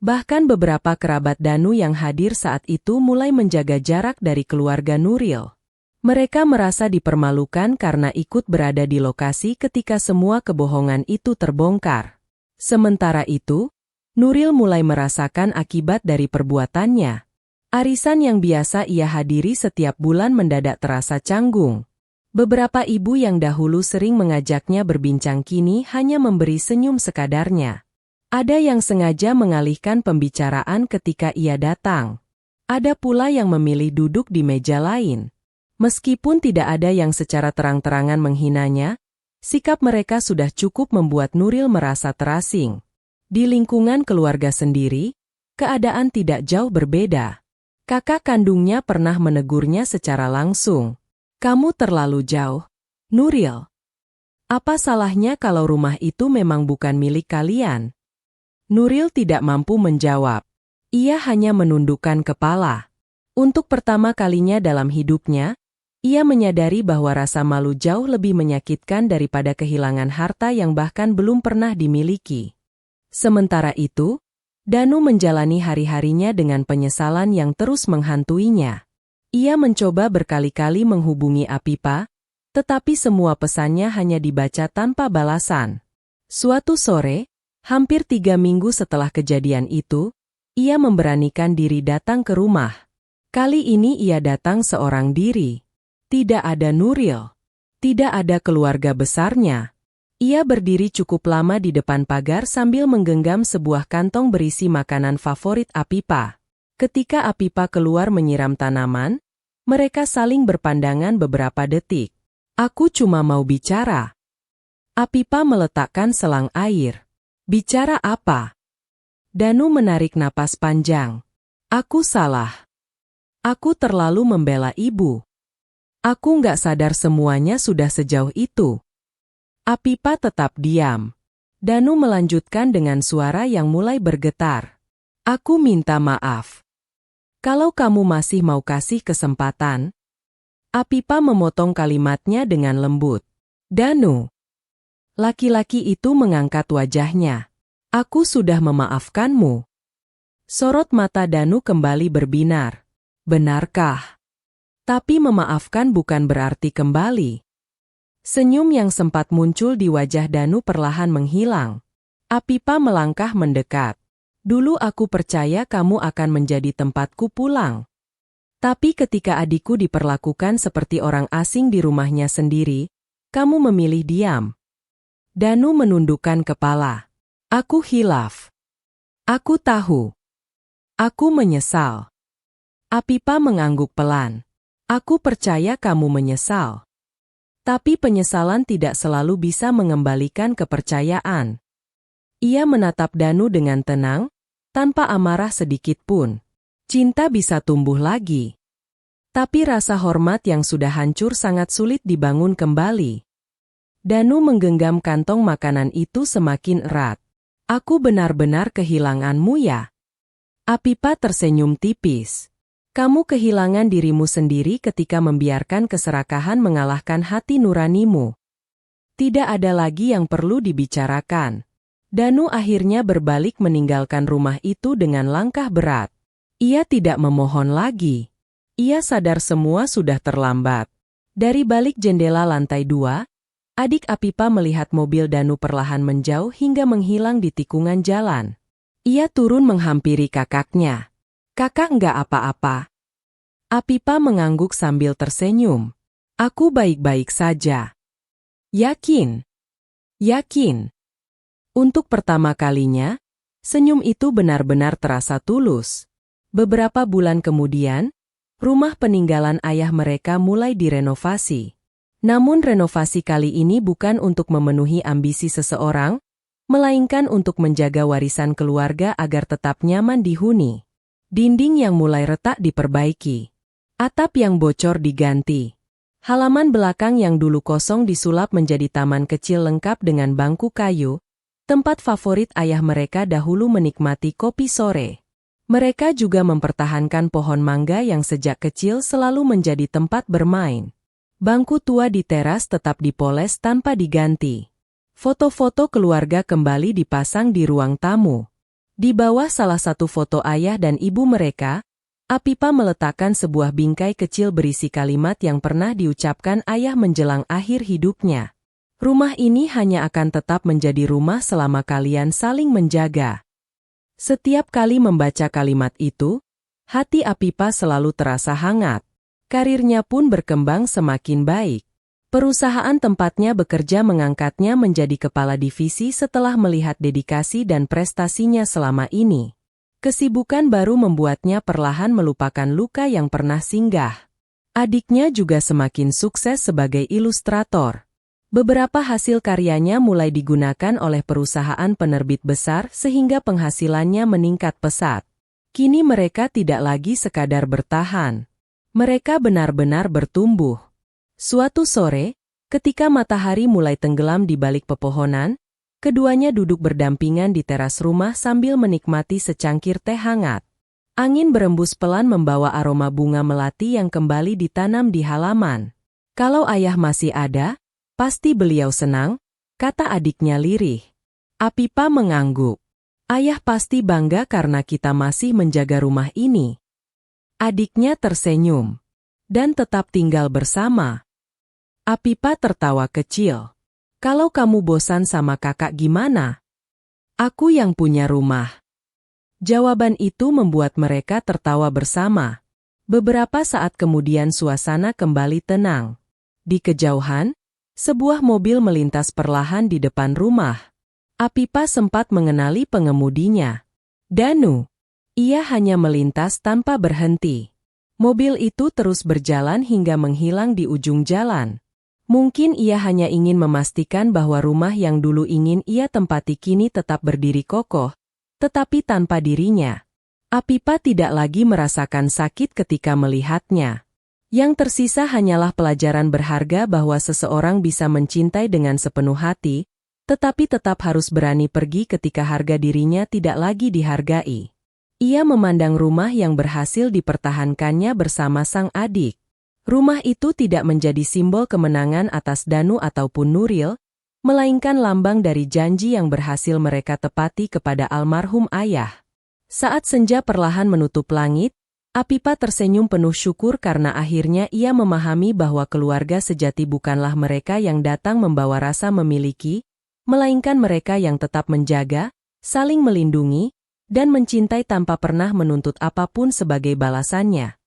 Bahkan beberapa kerabat Danu yang hadir saat itu mulai menjaga jarak dari keluarga Nuril. Mereka merasa dipermalukan karena ikut berada di lokasi ketika semua kebohongan itu terbongkar. Sementara itu, Nuril mulai merasakan akibat dari perbuatannya. Arisan yang biasa ia hadiri setiap bulan mendadak terasa canggung. Beberapa ibu yang dahulu sering mengajaknya berbincang kini hanya memberi senyum sekadarnya. Ada yang sengaja mengalihkan pembicaraan ketika ia datang. Ada pula yang memilih duduk di meja lain. Meskipun tidak ada yang secara terang-terangan menghinanya, sikap mereka sudah cukup membuat Nuril merasa terasing. Di lingkungan keluarga sendiri, keadaan tidak jauh berbeda. Kakak kandungnya pernah menegurnya secara langsung. "Kamu terlalu jauh, Nuril. Apa salahnya kalau rumah itu memang bukan milik kalian?" Nuril tidak mampu menjawab. Ia hanya menundukkan kepala. Untuk pertama kalinya dalam hidupnya, ia menyadari bahwa rasa malu jauh lebih menyakitkan daripada kehilangan harta yang bahkan belum pernah dimiliki. Sementara itu, Danu menjalani hari-harinya dengan penyesalan yang terus menghantuinya. Ia mencoba berkali-kali menghubungi Apipa, tetapi semua pesannya hanya dibaca tanpa balasan. Suatu sore, hampir 3 minggu setelah kejadian itu, ia memberanikan diri datang ke rumah. Kali ini ia datang seorang diri. Tidak ada Nuril. Tidak ada keluarga besarnya. Ia berdiri cukup lama di depan pagar sambil menggenggam sebuah kantong berisi makanan favorit Apipa. Ketika Apipa keluar menyiram tanaman, mereka saling berpandangan beberapa detik. Aku cuma mau bicara. Apipa meletakkan selang air. Bicara apa? Danu menarik napas panjang. Aku salah. Aku terlalu membela ibu. Aku nggak sadar semuanya sudah sejauh itu. Apipa tetap diam. Danu melanjutkan dengan suara yang mulai bergetar. Aku minta maaf. Kalau kamu masih mau kasih kesempatan. Apipa memotong kalimatnya dengan lembut. Danu. Laki-laki itu mengangkat wajahnya. Aku sudah memaafkanmu. Sorot mata Danu kembali berbinar. Benarkah? Tapi memaafkan bukan berarti kembali. Senyum yang sempat muncul di wajah Danu perlahan menghilang. Apipa melangkah mendekat. Dulu aku percaya kamu akan menjadi tempatku pulang. Tapi ketika adikku diperlakukan seperti orang asing di rumahnya sendiri, kamu memilih diam. Danu menundukkan kepala. Aku hilaf. Aku tahu. Aku menyesal. Apipa mengangguk pelan. Aku percaya kamu menyesal. Tapi penyesalan tidak selalu bisa mengembalikan kepercayaan. Ia menatap Danu dengan tenang, tanpa amarah sedikit pun. Cinta bisa tumbuh lagi. Tapi rasa hormat yang sudah hancur sangat sulit dibangun kembali. Danu menggenggam kantong makanan itu semakin erat. Aku benar-benar kehilanganmu ya? Apipa tersenyum tipis. Kamu kehilangan dirimu sendiri ketika membiarkan keserakahan mengalahkan hati nuranimu. Tidak ada lagi yang perlu dibicarakan. Danu akhirnya berbalik meninggalkan rumah itu dengan langkah berat. Ia tidak memohon lagi. Ia sadar semua sudah terlambat. Dari balik jendela lantai 2, adik Apipa melihat mobil Danu perlahan menjauh hingga menghilang di tikungan jalan. Ia turun menghampiri kakaknya. Kakak nggak apa-apa. Apipa mengangguk sambil tersenyum. Aku baik-baik saja. Yakin? Yakin. Untuk pertama kalinya, senyum itu benar-benar terasa tulus. Beberapa bulan kemudian, rumah peninggalan ayah mereka mulai direnovasi. Namun renovasi kali ini bukan untuk memenuhi ambisi seseorang, melainkan untuk menjaga warisan keluarga agar tetap nyaman dihuni. Dinding yang mulai retak diperbaiki. Atap yang bocor diganti. Halaman belakang yang dulu kosong disulap menjadi taman kecil lengkap dengan bangku kayu, tempat favorit ayah mereka dahulu menikmati kopi sore. Mereka juga mempertahankan pohon mangga yang sejak kecil selalu menjadi tempat bermain. Bangku tua di teras tetap dipoles tanpa diganti. Foto-foto keluarga kembali dipasang di ruang tamu. Di bawah salah satu foto ayah dan ibu mereka, Apipa meletakkan sebuah bingkai kecil berisi kalimat yang pernah diucapkan ayah menjelang akhir hidupnya. Rumah ini hanya akan tetap menjadi rumah selama kalian saling menjaga. Setiap kali membaca kalimat itu, hati Apipa selalu terasa hangat. Karirnya pun berkembang semakin baik. Perusahaan tempatnya bekerja mengangkatnya menjadi kepala divisi setelah melihat dedikasi dan prestasinya selama ini. Kesibukan baru membuatnya perlahan melupakan luka yang pernah singgah. Adiknya juga semakin sukses sebagai ilustrator. Beberapa hasil karyanya mulai digunakan oleh perusahaan penerbit besar sehingga penghasilannya meningkat pesat. Kini mereka tidak lagi sekadar bertahan. Mereka benar-benar bertumbuh. Suatu sore, ketika matahari mulai tenggelam di balik pepohonan, keduanya duduk berdampingan di teras rumah sambil menikmati secangkir teh hangat. Angin berembus pelan membawa aroma bunga melati yang kembali ditanam di halaman. Kalau ayah masih ada, pasti beliau senang, kata adiknya lirih. Apipa mengangguk. Ayah pasti bangga karena kita masih menjaga rumah ini. Adiknya tersenyum. Dan tetap tinggal bersama. Apipa tertawa kecil. Kalau kamu bosan sama kakak gimana? Aku yang punya rumah. Jawaban itu membuat mereka tertawa bersama. Beberapa saat kemudian suasana kembali tenang. Di kejauhan, sebuah mobil melintas perlahan di depan rumah. Apipa sempat mengenali pengemudinya. Danu. Ia hanya melintas tanpa berhenti. Mobil itu terus berjalan hingga menghilang di ujung jalan. Mungkin ia hanya ingin memastikan bahwa rumah yang dulu ingin ia tempati kini tetap berdiri kokoh. Tetapi tanpa dirinya, Apipa tidak lagi merasakan sakit ketika melihatnya. Yang tersisa hanyalah pelajaran berharga bahwa seseorang bisa mencintai dengan sepenuh hati, tetapi tetap harus berani pergi ketika harga dirinya tidak lagi dihargai. Ia memandang rumah yang berhasil dipertahankannya bersama sang adik. Rumah itu tidak menjadi simbol kemenangan atas Danu ataupun Nuril, melainkan lambang dari janji yang berhasil mereka tepati kepada almarhum ayah. Saat senja perlahan menutup langit, Apipa tersenyum penuh syukur karena akhirnya ia memahami bahwa keluarga sejati bukanlah mereka yang datang membawa rasa memiliki, melainkan mereka yang tetap menjaga, saling melindungi, dan mencintai tanpa pernah menuntut apapun sebagai balasannya.